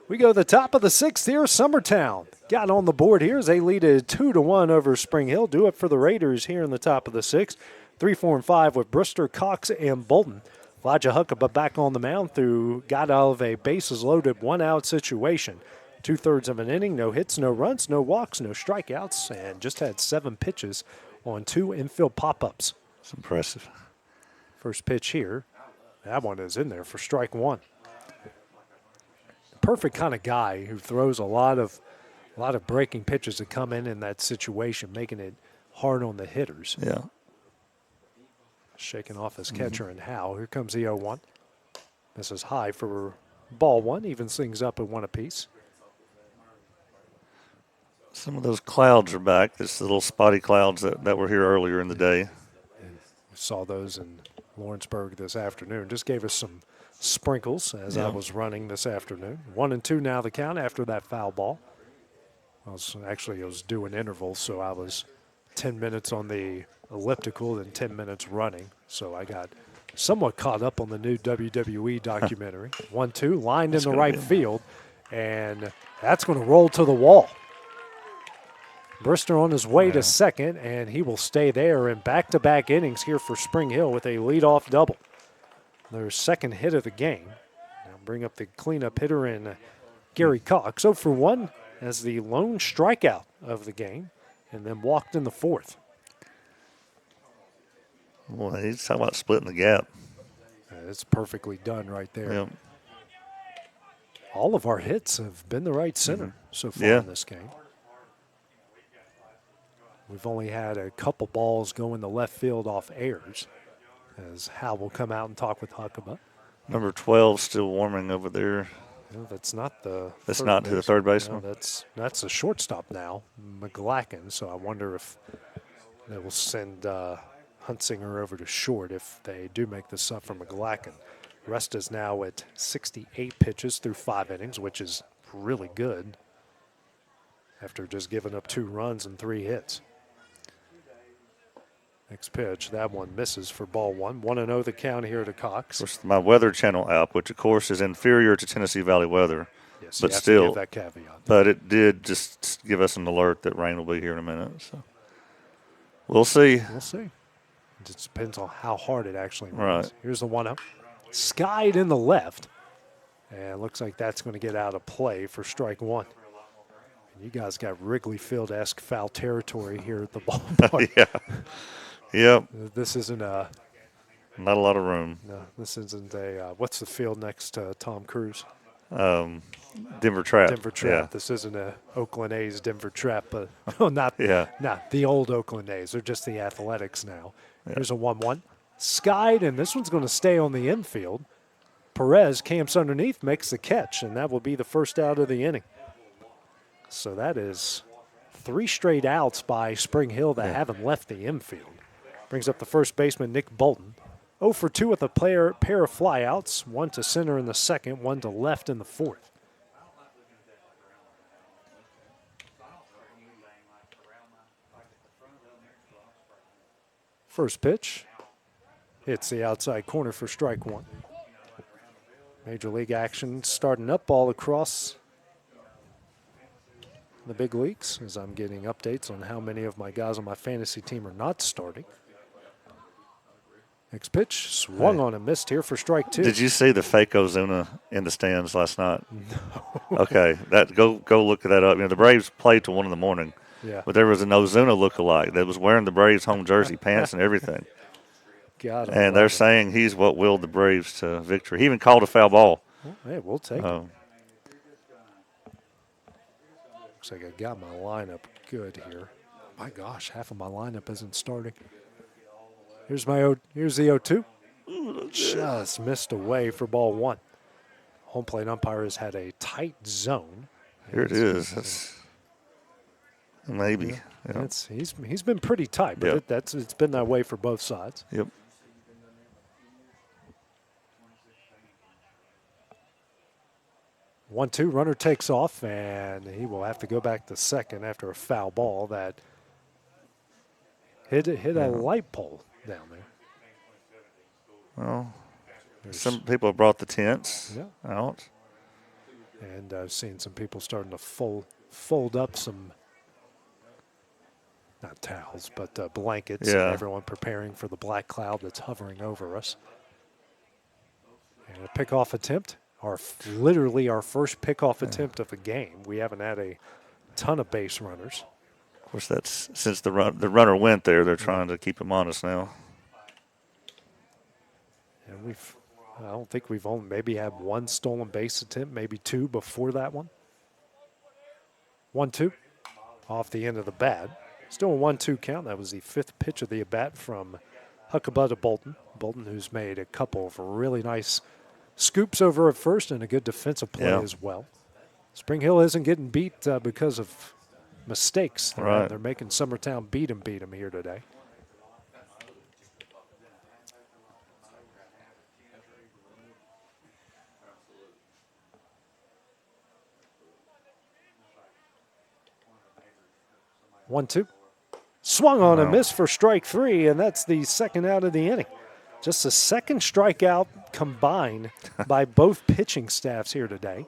We go to the top of the sixth here. Summertown got on the board here as they lead it 2-1 over Spring Hill. Do it for the Raiders here in the top of the sixth. 3, 4, and 5 with Brister, Cox, and Bolton. Elijah Huckabee back on the mound got out of a bases-loaded one-out situation. 2/3 of an inning, no hits, no runs, no walks, no strikeouts, and just had 7 pitches on 2 infield pop-ups. It's impressive. First pitch here. That one is in there for strike one. Perfect kind of guy who throws a lot of breaking pitches that come in that situation, making it hard on the hitters. Yeah. Shaking off his catcher and Howe. Here comes the 0-1. This is high for ball one. Evens things up at 1 apiece. Some of those clouds are back. This little spotty clouds that were here earlier in the day. And we saw those in Lawrenceburg this afternoon. Just gave us some sprinkles as I was running this afternoon. 1-2 now the count after that foul ball. I was doing intervals, so I was 10 minutes on the elliptical and 10 minutes running. So I got somewhat caught up on the new WWE documentary. 1-2, lined in the right field, and that's going to roll to the wall. Brister on his way to second, and he will stay there in back-to-back innings here for Spring Hill with a leadoff double. Their second hit of the game. Now bring up the cleanup hitter in Gary Cox. 0 for 1 as the lone strikeout of the game, and then walked in the fourth. Well, he's talking about splitting the gap. It's perfectly done right there. Yep. All of our hits have been the right center so far in this game. We've only had a couple balls go in the left field off errors, as Hal will come out and talk with Huckabee. Number 12 still warming over there. No, that's not the. That's not the third baseman. No, that's the shortstop now, McGlacken. So I wonder if they will send Huntsinger over to short if they do make this up for McGlacken. Rest is now at 68 pitches through 5 innings, which is really good after just giving up 2 runs and 3 hits. Next pitch, that one misses for ball one. 1-0 the count here to Cox. Of course, my Weather Channel app, which of course is inferior to Tennessee Valley weather, yes, but you have still, to give that caveat. But it did just give us an alert that rain will be here in a minute. So we'll see. We'll see. It just depends on how hard it actually rains. Right. Here's the 1-0. Skied in the left, and it looks like that's going to get out of play for strike one. And you guys got Wrigley Field-esque foul territory here at the ballpark. Yeah. Yep. This isn't a. Not a lot of room. No, this isn't a. What's the field next to Tom Cruise? Denver Trap. Denver Trap. Yeah. This isn't a Oakland A's Denver Trap, but not the old Oakland A's. They're just the Athletics now. Yeah. Here's a 1-1. Skied, and this one's going to stay on the infield. Perez camps underneath, makes the catch, and that will be the first out of the inning. So that is 3 straight outs by Spring Hill that haven't left the infield. Brings up the first baseman, Nick Bolton. 0 for 2 with a pair of flyouts, 1 to center in the second, 1 to left in the fourth. First pitch hits the outside corner for strike 1. Major league action starting up all across the big leagues as I'm getting updates on how many of my guys on my fantasy team are not starting. Next pitch, swung on and missed here for strike 2. Did you see the fake Ozuna in the stands last night? No. Okay, go look that up. The Braves played till 1 in the morning. Yeah. But there was an Ozuna lookalike that was wearing the Braves home jersey, pants and everything. God, and they're saying he's what willed the Braves to victory. He even called a foul ball. Well, hey, we'll take it. Looks like I got my lineup good here. My gosh, half of my lineup isn't starting. Here's the 0-2. Just missed away for ball 1. Home plate umpire has had a tight zone. Here it is. That's maybe. Yeah. He's been pretty tight, but it's been that way for both sides. Yep. One, two, runner takes off, and he will have to go back to second after a foul ball that hit a light pole down there. Well, some people have brought the tents out. And I've seen some people starting to fold up some, not towels, but blankets. Yeah. Everyone preparing for the black cloud that's hovering over us. And a pickoff attempt. Literally our first pickoff attempt of the game. We haven't had a ton of base runners. Of course, that's since the runner went there. They're trying to keep him honest now. And I don't think we've only maybe had one stolen base attempt, maybe 2 before that one. 1-2 off the end of the bat. Still a 1-2 count. That was the 5th pitch of the at-bat from Huckabee to Bolton. Bolton, who's made a couple of really nice scoops over at first and a good defensive play as well. Spring Hill isn't getting beat because of mistakes. They're making Summertown beat him here today. One, two. Swung on and missed for strike 3, and that's the second out of the inning. Just the second strikeout combined by both pitching staffs here today.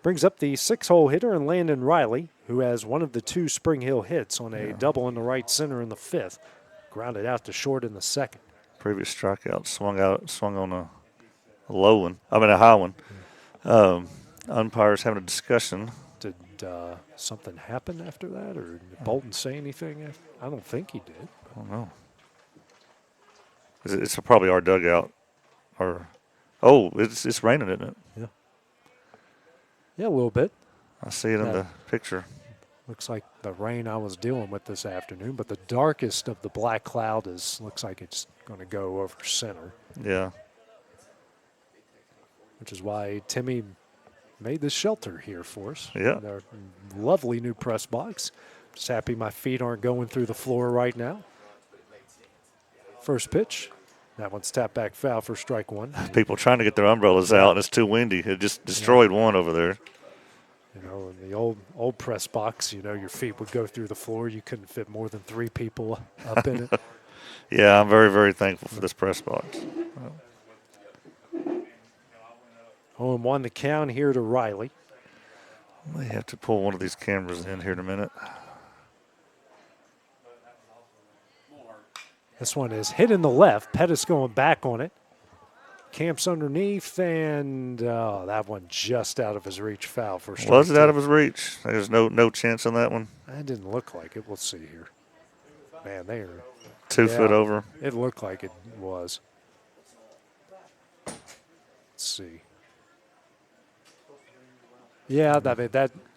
Brings up the 6-hole hitter and Landon Riley, who has one of the 2 Spring Hill hits on a double in the right center in the 5th. Grounded out to short in the 2nd. Previous strikeout swung on a low one. A high one. Umpires having a discussion. Did something happen after that, or did Bolton say anything? I don't think he did. I don't know. It's probably our dugout. It's raining, isn't it? Yeah. Yeah, a little bit. I see it in the picture. Looks like the rain I was dealing with this afternoon, but the darkest of the black cloud looks like it's going to go over center. Yeah. Which is why Timmy made this shelter here for us. Yeah. Our lovely new press box. Just happy my feet aren't going through the floor right now. First pitch. That one's tapped back foul for strike 1. People trying to get their umbrellas out, and it's too windy. It just destroyed one over there. In the old press box, your feet would go through the floor. You couldn't fit more than 3 people up in it. Yeah, I'm very, very thankful for this press box. 0-1 the count here to Riley. I may have to pull one of these cameras in here in a minute. This one is hit in the left. Pettis going back on it. Camps underneath, and that one just out of his reach, foul for strike 2. Was it out of his reach? There's no chance on that one? That didn't look like it. We'll see here. Man, they are 2 foot over. It looked like it was. Let's see. Yeah,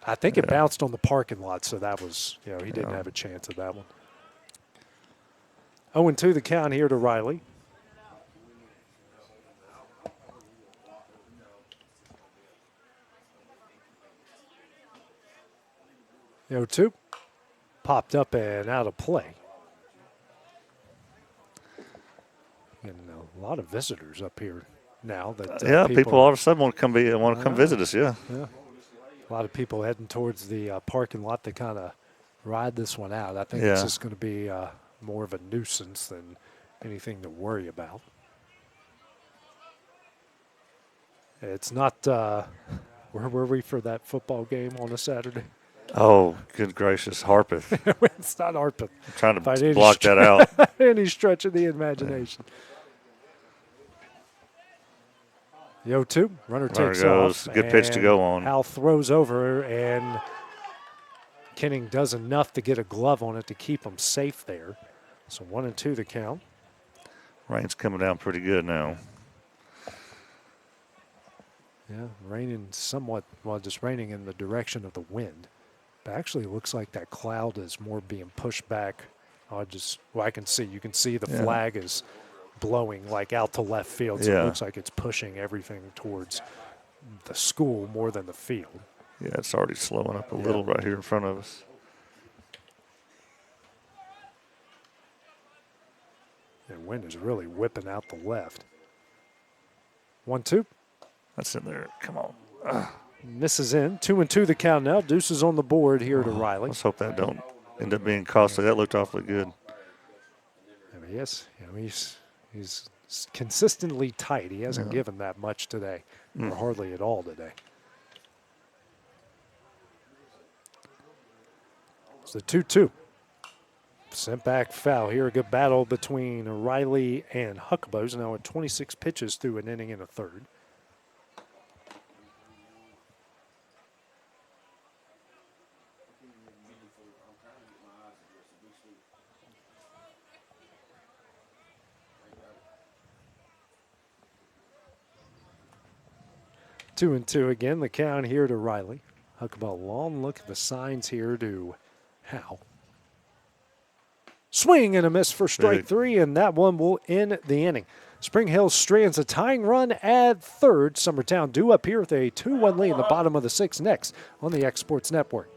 I think it bounced on the parking lot, so that was, he didn't have a chance at that one. 0-2 the count here to Riley. The 0-2 popped up and out of play. And a lot of visitors up here now. That people all of a sudden want to come visit us. Yeah. A lot of people heading towards the parking lot to kind of ride this one out. I think it's just going to be more of a nuisance than anything to worry about. It's not. Where were we for that football game on a Saturday? Oh, good gracious, Harpeth. It's not Harpeth. I'm trying to block that out. Any stretch of the imagination. The 0-2, runner takes goes. off. Good pitch to go on. Hal throws over, and Kenning does enough to get a glove on it to keep him safe there. So 1-2 the count. Rain's coming down pretty good now. Yeah, raining somewhat, just raining in the direction of the wind. But actually, it looks like that cloud is more being pushed back. I can see. You can see the flag is blowing like out to left field. So it looks like it's pushing everything towards the school more than the field. Yeah, it's already slowing up a little right here in front of us. And wind is really whipping out the left. 1-2. That's in there. Come on. Misses in. 2-2 the count now. Deuces on the board here to Riley. Let's hope that don't end up being costly. That looked awfully good. Yes, he's consistently tight. He hasn't given that much today, or hardly at all today. It's the 2-2. Sent back foul here. A good battle between Riley and Huckabos. Now at 26 pitches through an inning and a third. Two and two again. The count here to Riley. Huckabee, long look at the signs here to Howe. Swing and a miss for strike three, and that one will end the inning. Spring Hill strands a tying run at third. Summertown due up here with a 2-1 lead in the bottom of the sixth next on the X Sports Network.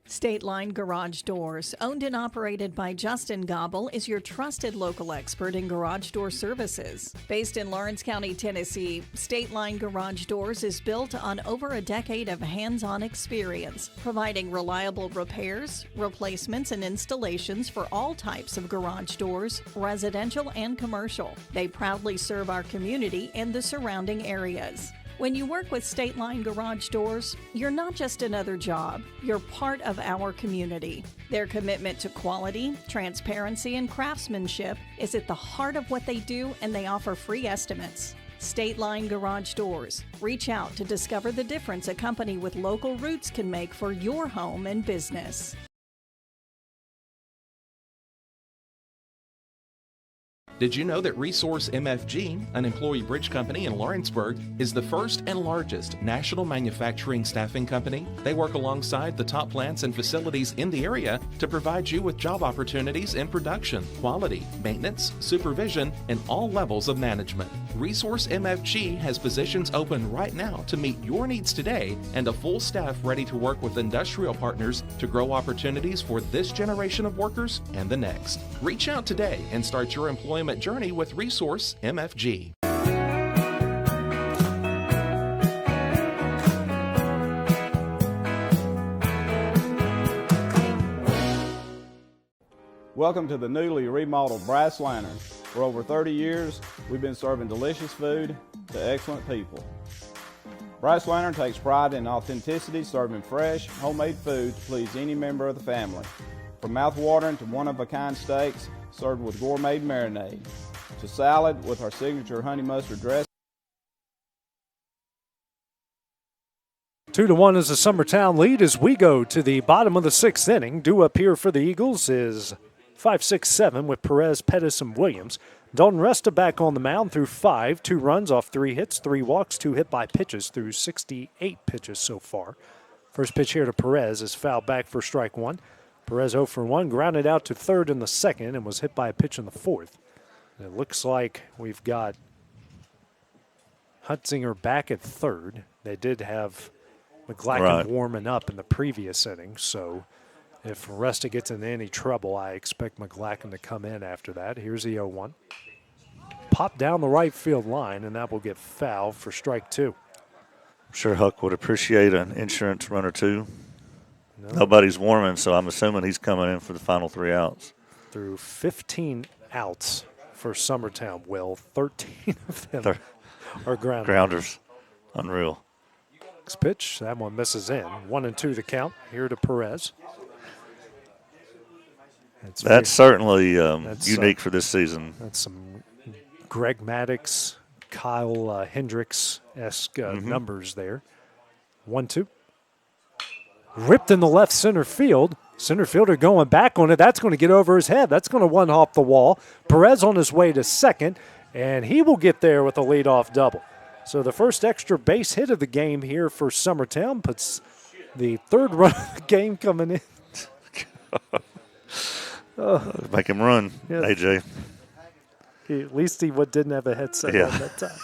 State Line Garage Doors, owned and operated by Justin Gobble, is your trusted local expert in garage door services. Based in Lawrence County, Tennessee, State Line Garage Doors is built on over a decade of hands-on experience, providing reliable repairs, replacements, and installations for all types of garage doors, residential and commercial. They proudly serve our community and the surrounding areas. When you work with State Line Garage Doors, you're not just another job, you're part of our community. Their commitment to quality, transparency, and craftsmanship is at the heart of what they do, and they offer free estimates. State Line Garage Doors. Reach out to discover the difference a company with local roots can make for your home and business. Did you know that Resource MFG, an employee bridge company in Lawrenceburg, is the first and largest national manufacturing staffing company? They work alongside the top plants and facilities in the area to provide you with job opportunities in production, quality, maintenance, supervision, and all levels of management. Resource MFG has positions open right now to meet your needs today and a full staff ready to work with industrial partners to grow opportunities for this generation of workers and the next. Reach out today and start your employment journey with Resource MFG. Welcome to the newly remodeled Brass Lantern. For over 30 years, we've been serving delicious food to excellent people. Brass Lantern takes pride in authenticity, serving fresh, homemade food to please any member of the family. From mouth-watering to one-of-a-kind steaks served with gourmet marinade, to salad with our signature honey mustard dressing. 2-1 is the Summertown lead as we go to the bottom of the sixth inning. Due up here for the Eagles is 5, 6, 7 with Perez, Pettis, and Williams. Dalton Resta back on the mound through 5, 2 runs off 3 hits, 3 walks, 2 hit by pitches through 68 pitches so far. First pitch here to Perez is fouled back for strike 1. Perez 0 for 1, grounded out to third in the second and was hit by a pitch in the fourth. And it looks like we've got Hutzinger back at third. They did have McGlacken warming up in the previous inning, so if Resta gets into any trouble, I expect McGlacken to come in after that. Here's the 0-1. Pop down the right field line, and that will get fouled for strike 2. I'm sure Huck would appreciate an insurance run or two. No. Nobody's warming, so I'm assuming he's coming in for the final 3 outs. Through 15 outs for Summertown, Will. 13 of them are grounders. Unreal. Next pitch, that one misses in. 1-2 the count here to Perez. That's certainly unique for this season. That's some Greg Maddox, Kyle Hendricks-esque numbers there. 1-2. Ripped in the left center field. Center fielder going back on it. That's going to get over his head. That's going to one hop the wall. Perez on his way to second, and he will get there with a leadoff double. So the first extra base hit of the game here for Summertown puts the third run of the game coming in. Make him run, yeah. AJ. At least he didn't have a headset on that time.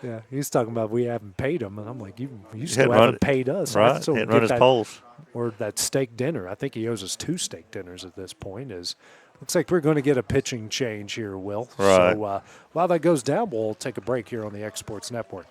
Yeah, he's talking about we haven't paid him, and I'm like, you still haven't paid us. Right, so run his polls. Or that steak dinner. I think he owes us 2 steak dinners at this point. Looks like we're going to get a pitching change here, Will. Right. So while that goes down, we'll take a break here on the Exports Network.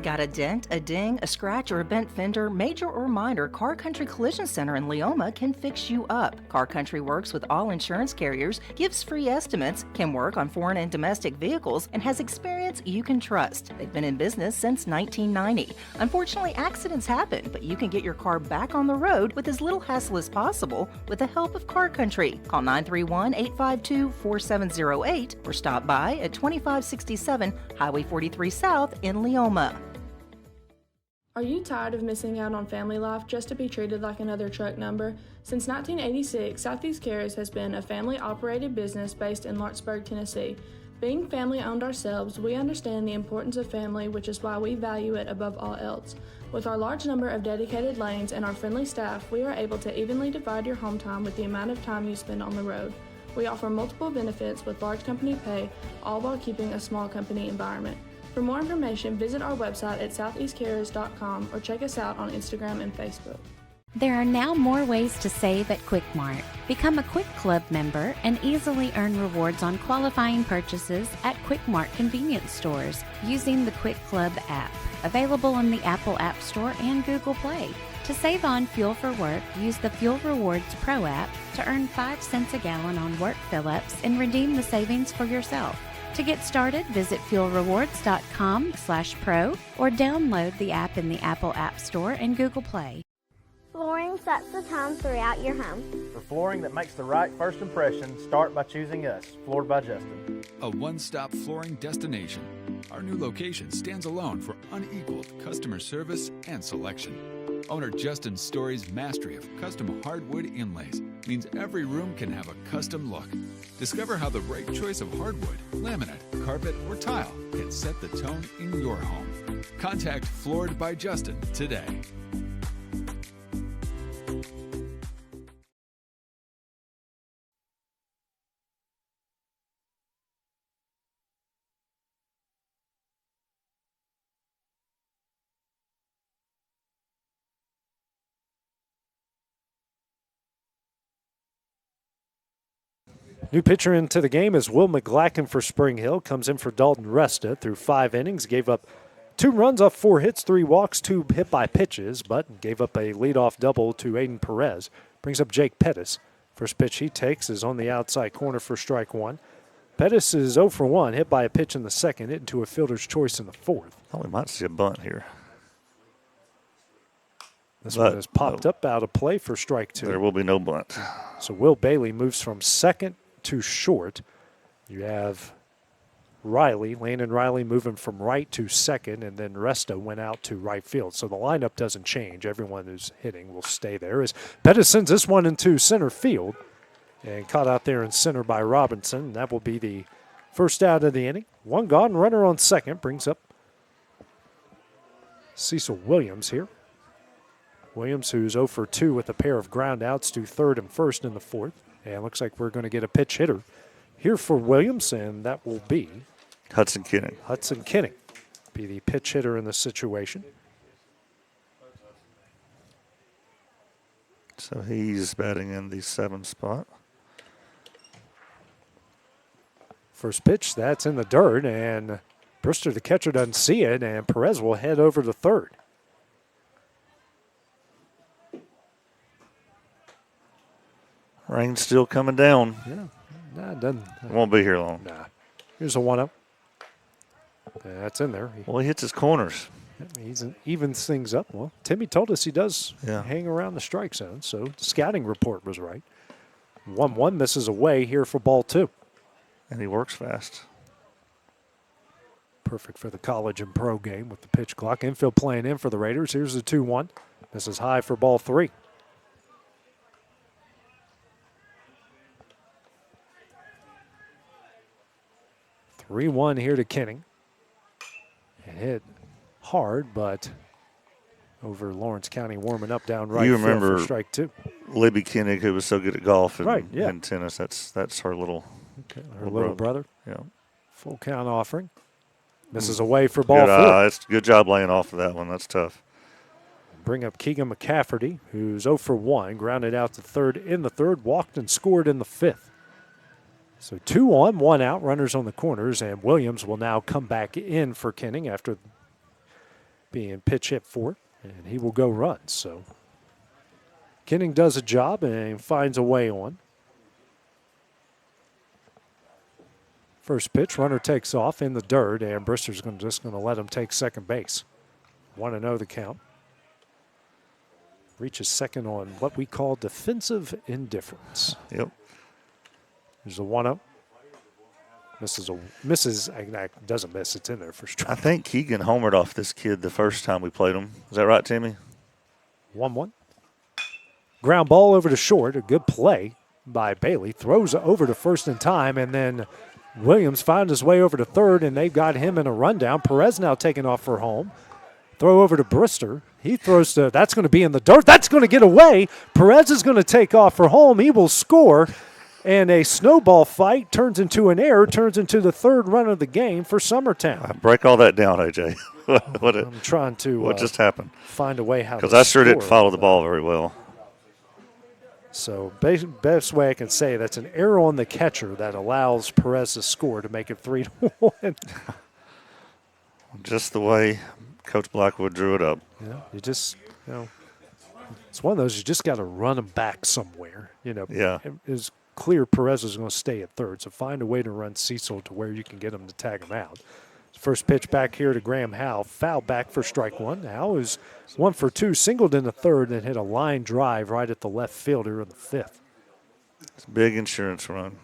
Got a dent, a ding, a scratch, or a bent fender? Major or minor, Car Country Collision Center in Leoma can fix you up. Car Country works with all insurance carriers, gives free estimates, can work on foreign and domestic vehicles, and has experience you can trust. They've been in business since 1990. Unfortunately, accidents happen, but you can get your car back on the road with as little hassle as possible with the help of Car Country. Call 931-852-4708 or stop by at 2567 Highway 43 South in Leoma. Are you tired of missing out on family life just to be treated like another truck number? Since 1986, Southeast Cares has been a family-operated business based in Lawrenceburg, Tennessee. Being family-owned ourselves, we understand the importance of family, which is why we value it above all else. With our large number of dedicated lanes and our friendly staff, we are able to evenly divide your home time with the amount of time you spend on the road. We offer multiple benefits with large company pay, all while keeping a small company environment. For more information, visit our website at southeastcarriers.com or check us out on Instagram and Facebook. There are now more ways to save at Quick Mart. Become a Quick Club member and easily earn rewards on qualifying purchases at Quick Mart convenience stores using the Quick Club app, available on the Apple App Store and Google Play. To save on fuel for work, use the Fuel Rewards Pro app to earn 5 cents a gallon on work fill-ups and redeem the savings for yourself. To get started, visit fuelrewards.com/pro or download the app in the Apple App Store and Google Play. Flooring sets the tone throughout your home. For flooring that makes the right first impression, start by choosing us, Floored by Justin. A one-stop flooring destination. Our new location stands alone for unequaled customer service and selection. Owner Justin Story's mastery of custom hardwood inlays means every room can have a custom look. Discover how the right choice of hardwood, laminate, carpet, or tile can set the tone in your home. Contact Floored by Justin today. New pitcher into the game is Will McGlacken for Spring Hill. Comes in for Dalton Resta through 5 innings. Gave up 2 runs off 4 hits, 3 walks, 2 hit by pitches, but gave up a leadoff double to Aiden Perez. Brings up Jake Pettis. First pitch he takes is on the outside corner for strike 1. Pettis is 0 for 1, hit by a pitch in the second, hit into a fielder's choice in the fourth. Oh, we might see a bunt here. This one has popped up out of play for strike 2. There will be no bunt. So Will Bailey moves from second to short. You have Landon Riley moving from right to second, and then Resta went out to right field. So the lineup doesn't change. Everyone who's hitting will stay there. As Pettis sends this one into center field, and caught out there in center by Robinson. That will be the first out of the inning. One gone, runner on second, brings up Cecil Williams here. Williams, who's 0 for 2 with a pair of ground outs to third and first in the fourth. And looks like we're going to get a pitch hitter here for Williams, and that will be Hudson Kinning. Hudson Kinning be the pitch hitter in this situation. So he's batting in the 7th spot. First pitch, that's in the dirt, and Brister, the catcher, doesn't see it, and Perez will head over to third. Rain's still coming down. Yeah, nah, it doesn't. It won't be here long. Nah. Here's a 1-0. That's in there. Well, he hits his corners. He evens things up. Well, Timmy told us he does Yeah. hang around the strike zone, so the scouting report was right. 1-1 misses away here for ball 2. And he works fast. Perfect for the college and pro game with the pitch clock. Infield playing in for the Raiders. Here's the 2-1. This is high for ball 3. Three-1 here to Kinning. And hit hard, but over Lawrence County warming up down right You field remember for strike 2. Libby Kinnig, who was so good at golf and, Right, yeah. and tennis. That's her little Her little brother. Yeah. Full count offering. Misses away for ball 4. It's a good job laying off of that one. That's tough. Bring up Keegan McCafferty, who's 0 for 1, grounded out to third in the third, walked and scored in the 5th. So 2 on, 1 out, runners on the corners, and Williams will now come back in for Kinning after being pitch hit for, and he will go run. So Kinning does a job and finds a way on. First pitch, runner takes off in the dirt, and Brister's just going to let him take second base. 1-0 the count. Reaches second on what we call defensive indifference. Yep. There's a 1-0. Doesn't miss. It's in there for strike. I think Keegan homered off this kid the first time we played him. Is that right, Timmy? 1-1. Ground ball over to short. A good play by Bailey. Throws over to first in time, and then Williams finds his way over to third, and they've got him in a rundown. Perez now taking off for home. Throw over to Brister. He throws to, that's going to be in the dirt. That's going to get away. Perez is going to take off for home. He will score. And a snowball fight turns into an error, turns into the third run of the game for Summertown. Break all that down, AJ. I'm trying to what just happened? Find a way how to because I sure didn't score follow the ball very well. So best way I can say that's an error on the catcher that allows Perez to score to make it 3-1. Just the way Coach Blackwood drew it up. Yeah, it's one of those, you just got to run them back somewhere. Yeah. It's clear Perez is going to stay at third, so find a way to run Cecil to where you can get him to tag him out. First pitch back here to Graham Howe. Foul back for strike 1. Howe is 1 for 2, singled in the third, and hit a line drive right at the left fielder in the 5th. It's a big insurance run.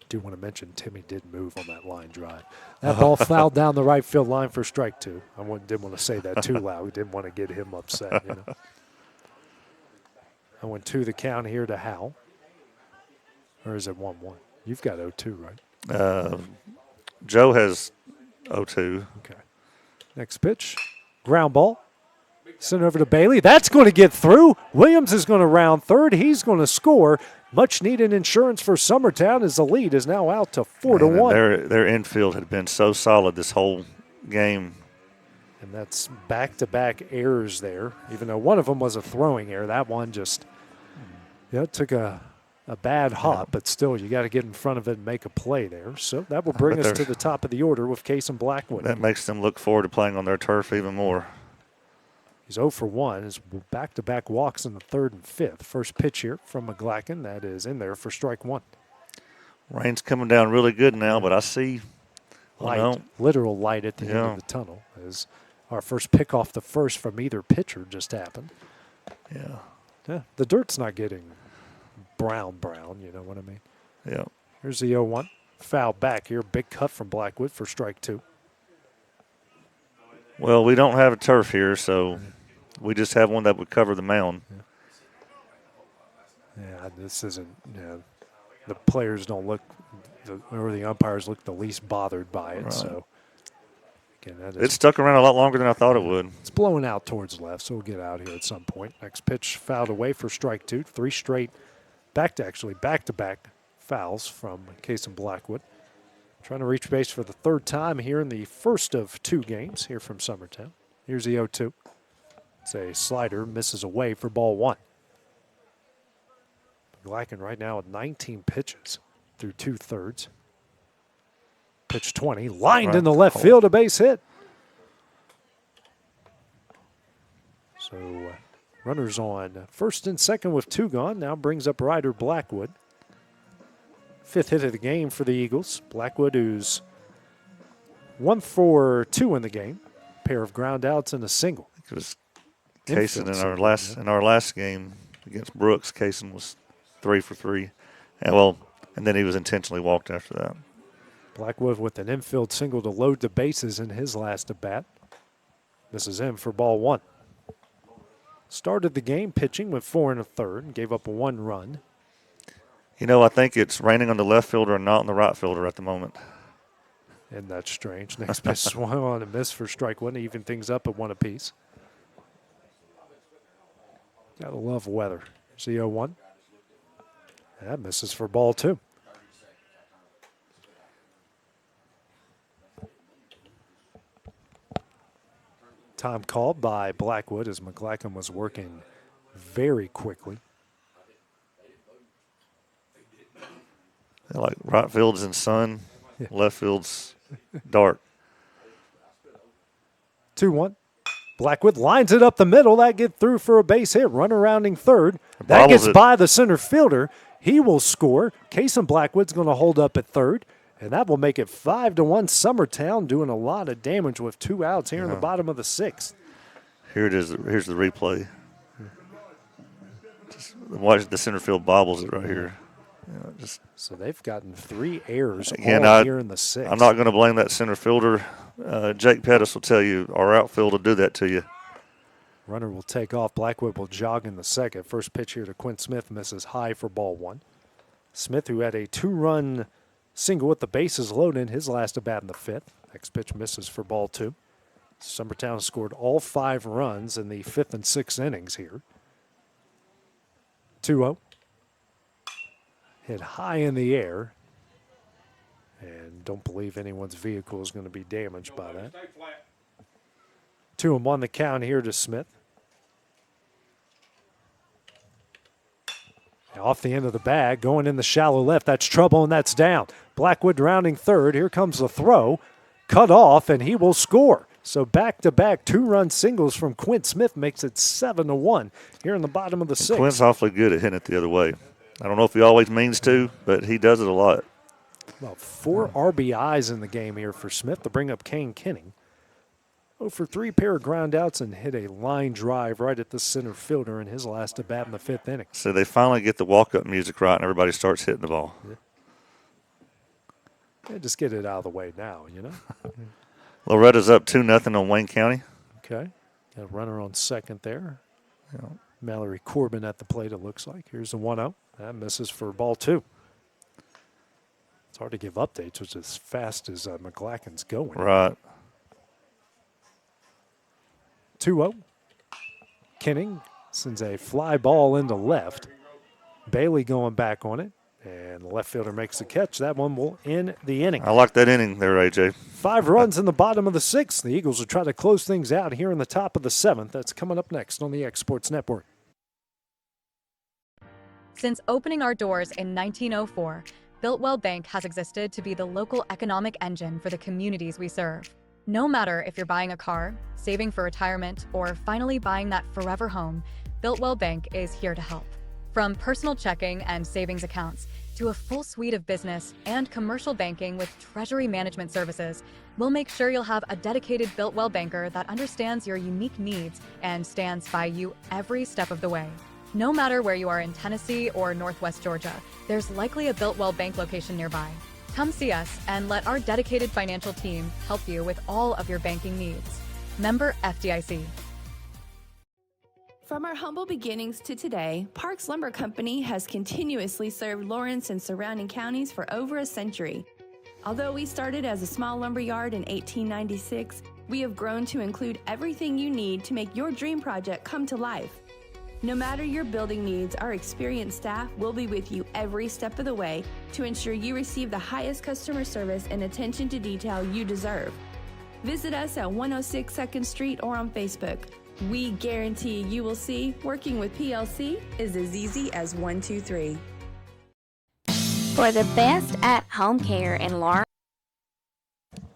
Do want to mention Timmy did move on that line drive. That ball fouled down the right field line for strike 2. I didn't want to say that too loud. We didn't want to get him upset. I went 2 the count here to Howe. Or is it 1-1? You've got 0-2, right? Joe has 0-2. Okay. Next pitch. Ground ball. Sent over to Bailey. That's going to get through. Williams is going to round third. He's going to score. Much needed insurance for Summertown as the lead is now out to 4-1. Their infield had been so solid this whole game. And that's back-to-back errors there. Even though one of them was a throwing error, that one just took a bad hop, but still you got to get in front of it and make a play there. So that will bring us to the top of the order with Case and Blackwood. That makes them look forward to playing on their turf even more. He's 0 for 1. His back-to-back walks in the 3rd and 5th. First pitch here from McGlacken. That is in there for strike 1. Rain's coming down really good now, but I see light, literal light at the end of the tunnel as our first pick off the first from either pitcher just happened. Yeah, the dirt's not getting brown, you know what I mean? Yeah. Here's the 0-1. Foul back here. Big cut from Blackwood for strike 2. Well, we don't have a turf here, so we just have one that would cover the mound. Yeah, This isn't, the players don't look, or the umpires look the least bothered by it. Right. So, again, that is, It stuck around a lot longer than I thought it would. it's blowing out towards left, so we'll get out here at some point. Next pitch fouled away for strike 2. 3 straight, back-to-back fouls from Kason Blackwood. Trying to reach base for the 3rd time here in the first of 2 games here from Summertown. Here's the 0-2. It's a slider, misses away for ball 1. McGlacken right now with 19 pitches through 2/3. Pitch 20, lined in the left field, a base hit. So runners on first and second with 2 gone. Now brings up Ryder Blackwood. 5th hit of the game for the Eagles. Blackwood, who's 1 for 2 in the game. Pair of ground outs and a single. It was Kason in our last game against Brooks. Kason was 3 for 3, and then he was intentionally walked after that. Blackwood with an infield single to load the bases in his last at bat. Misses in for ball 1. Started the game pitching with 4 1/3 and gave up 1 run. I think it's raining on the left fielder and not on the right fielder at the moment. And that's strange. Next pitch swung on and missed for strike 1 to even things up at 1 apiece. Gotta love weather. Here's the 0-1. That misses for ball 2. Time called by Blackwood as McGlacken was working very quickly. Like right field's in sun, left field's dark. 2-1. Blackwood lines it up the middle. That get through for a base hit. Runner rounding third. That gets by the center fielder. He will score. Kason Blackwood's going to hold up at third. And that will make it 5-1 Summertown, doing a lot of damage with 2 outs here in the bottom of the 6th. Here it is. Here's the replay. Just watch the center field bobbles it right here. So they've gotten 3 errors again, all here in the 6th. I'm not going to blame that center fielder. Jake Pettis will tell you our outfield will do that to you. Runner will take off. Blackwood will jog in the 2nd. First pitch here to Quinn Smith misses high for ball 1. Smith, who had a 2-run single with the bases loaded in his last at bat in the 5th. Next pitch misses for ball 2. Summertown scored all 5 runs in the 5th and 6th innings here. 2-0. Hit high in the air. And don't believe anyone's vehicle is going to be damaged by that. 2-1 the count here to Smith. Off the end of the bag, going in the shallow left. That's trouble, and that's down. Blackwood rounding third. Here comes the throw. Cut off, and he will score. So back-to-back 2-run singles from Quint Smith makes it 7-1 here in the bottom of the 6th. Quint's awfully good at hitting it the other way. I don't know if he always means to, but he does it a lot. Well, 4 RBIs in the game here for Smith to bring up Kane Kenning. 0 for 3 pair of ground outs and hit a line drive right at the center fielder in his last at bat in the 5th inning. So they finally get the walk-up music right and everybody starts hitting the ball. Yeah, just get it out of the way now, Loretta's up 2-0 on Wayne County. Okay. Got a runner on second there. Yeah. Mallory Corbin at the plate, it looks like. Here's the 1-0. That misses for ball 2. It's hard to give updates, which is as fast as McGlacken's going. Right. 2-0. Kenning sends a fly ball into left. Bailey going back on it. And the left fielder makes the catch. That one will end the inning. I like that inning there, AJ. 5 runs in the bottom of the 6th. The Eagles will try to close things out here in the top of the 7th. That's coming up next on the X Sports Network. Since opening our doors in 1904, Builtwell Bank has existed to be the local economic engine for the communities we serve. No matter if you're buying a car, saving for retirement, or finally buying that forever home, Builtwell Bank is here to help. From personal checking and savings accounts to a full suite of business and commercial banking with treasury management services, we'll make sure you'll have a dedicated Builtwell banker that understands your unique needs and stands by you every step of the way. No matter where you are in Tennessee or Northwest Georgia, there's likely a Builtwell Bank location nearby. Come see us and let our dedicated financial team help you with all of your banking needs. Member FDIC. From our humble beginnings to today, Parks Lumber Company has continuously served Lawrence and surrounding counties for over a century. Although we started as a small lumber yard in 1896, we have grown to include everything you need to make your dream project come to life. No matter your building needs, our experienced staff will be with you every step of the way to ensure you receive the highest customer service and attention to detail you deserve. Visit us at 106 2nd Street or on Facebook. We guarantee you will see working with PLC is as easy as 1, 2, 3. For the best at-home care in Lawrence.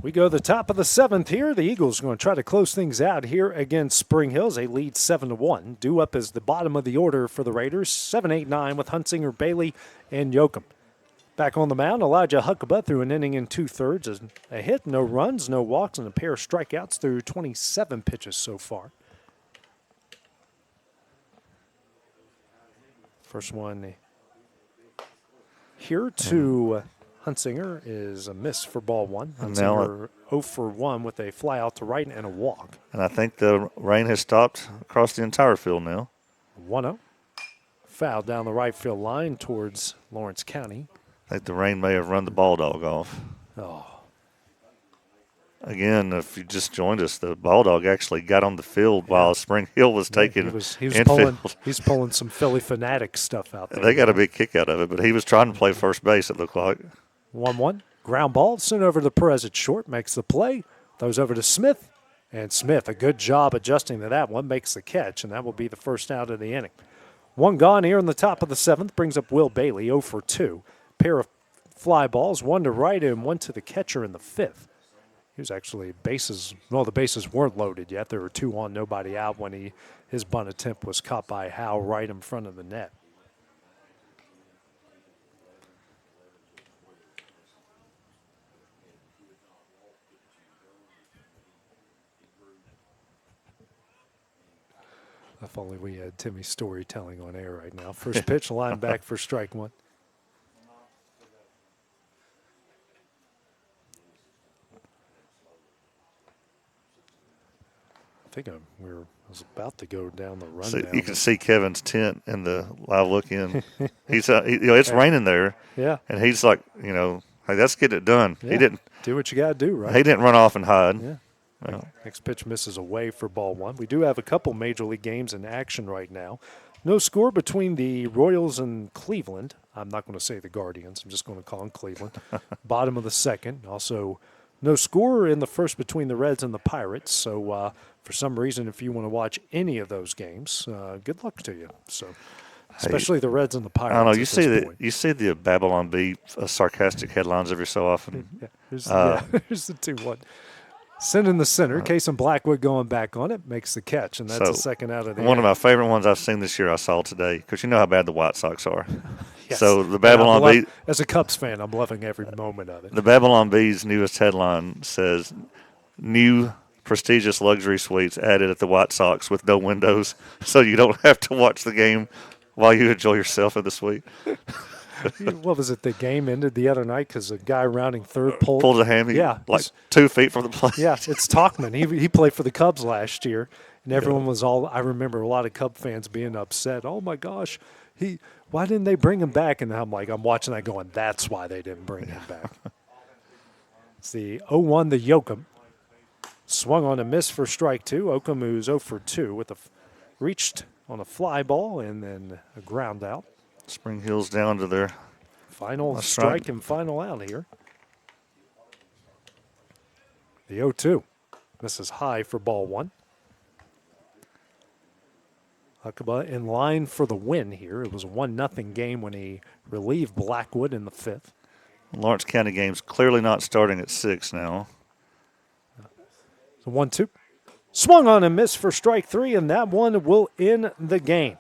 We go to the top of the 7th here. The Eagles are going to try to close things out here against Spring Hills. They lead 7-1. Due up is the bottom of the order for the Raiders, 7, 8, 9 with Huntsinger, Bailey, and Yoakum. Back on the mound, Elijah Huckabee threw an inning in 2/3. A hit, no runs, no walks, and a pair of strikeouts through 27 pitches so far. First one here to Huntsinger is a miss for ball one. Huntsinger 0 for 1 with a fly out to right and a walk. And I think the rain has stopped across the entire field now. 1-0. Foul down the right field line towards Lawrence County. I think the rain may have run the ball dog off. Oh. Again, if you just joined us, the ball dog actually got on the field while Spring Hill was taking he was infield. He's pulling some Philly Fanatic stuff out there. They got a big kick out of it, but he was trying to play first base, it looked like. 1-1. Ground ball sent over to Perez at short, makes the play, throws over to Smith, and Smith, a good job adjusting to that one, makes the catch, and that will be the first out of the inning. One gone here in the top of the 7th, brings up Will Bailey, 0 for 2. Pair of fly balls, one to right and one to the catcher in the 5th. He was actually the bases weren't loaded yet. There were 2 on, nobody out when his bunt attempt was caught by Howe right in front of the net. If only we had Timmy's storytelling on air right now. First pitch, line back for strike one. I think I was about to go down the rundown. You can see Kevin's tent in the live look-in. It's raining there. Yeah. And he's like, hey, let's get it done. Yeah. He didn't do what you got to do, right? He didn't run off and hide. Yeah. Well, next pitch misses away for ball one. We do have a couple Major League games in action right now. No score between the Royals and Cleveland. I'm not going to say the Guardians. I'm just going to call them Cleveland. Bottom of the 2nd. Also, no score in the first between the Reds and the Pirates. So, for some reason, if you want to watch any of those games, good luck to you. So, especially the Reds and the Pirates. I don't know. You see the Babylon Bee sarcastic headlines every so often. Yeah, here's the 2-1. Send in the center. Casey Blackwood going back on it makes the catch, and that's the second out of the one inning. of my favorite ones I've seen this year I saw today, because you know how bad the White Sox are. Yes. So the Babylon Bee. As a Cubs fan, I'm loving every moment of it. The Babylon Bee's newest headline says, "New prestigious luxury suites added at the White Sox with no windows, so you don't have to watch the game while you enjoy yourself in the suite." What was it? The game ended the other night because a guy rounding third pulled a hammy, yeah, 2 feet from the plate. Yeah, it's Talkman. He played for the Cubs last year, and everyone was all. I remember a lot of Cub fans being upset. Oh my gosh, why didn't they bring him back? And I'm watching that going, that's why they didn't bring him back. It's the 0-1, the Yoakum. Swung on a miss for strike 2. Oakum, who's 0 for 2 with reached on a fly ball and then a ground out. Spring Hill's down to their final strike and final out here. The 0-2. This is high for ball one. Huckabee in line for the win here. It was a 1-0 game when he relieved Blackwood in the 5th. Lawrence County game's clearly not starting at 6 now. So 1-2. Swung on and missed for strike 3, and that one will end the game.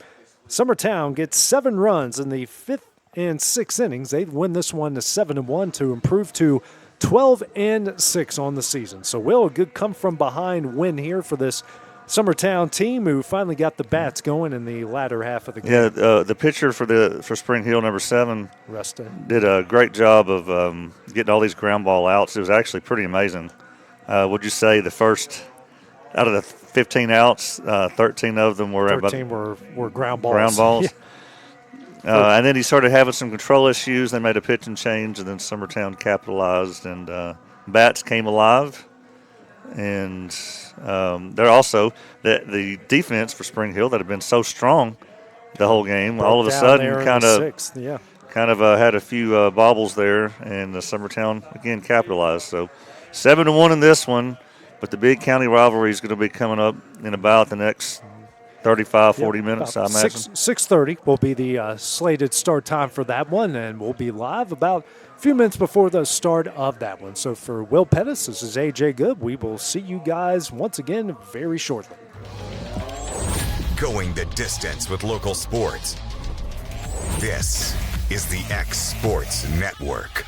Summertown gets 7 runs in the 5th and 6th innings. They win this one to 7-1 to improve to 12-6 on the season. So, Will, a good come-from-behind win here for this Summertown team who finally got the bats going in the latter half of the game. Yeah, the pitcher for Spring Hill, number 7, Rustin, did a great job of getting all these ground ball outs. It was actually pretty amazing. Would you say the first out of the 15 outs. 13 of them were 13 were ground balls. Ground balls. Yeah. And then he started having some control issues. They made a pitching change, and then Summertown capitalized, and bats came alive. And they're also the defense for Spring Hill that had been so strong the whole game. Broke all of a down sudden, there in kind the of sixth, yeah. had a few bobbles there, and Summertown again capitalized. So 7-1 in this one, but the big county rivalry is going to be coming up in about the next 35, 40 minutes, I imagine. 6:30 will be the slated start time for that one, and we'll be live about a few minutes before the start of that one. So for Will Pettis, this is AJ Good. We will see you guys once again very shortly. Going the distance with local sports. This is the X Sports Network.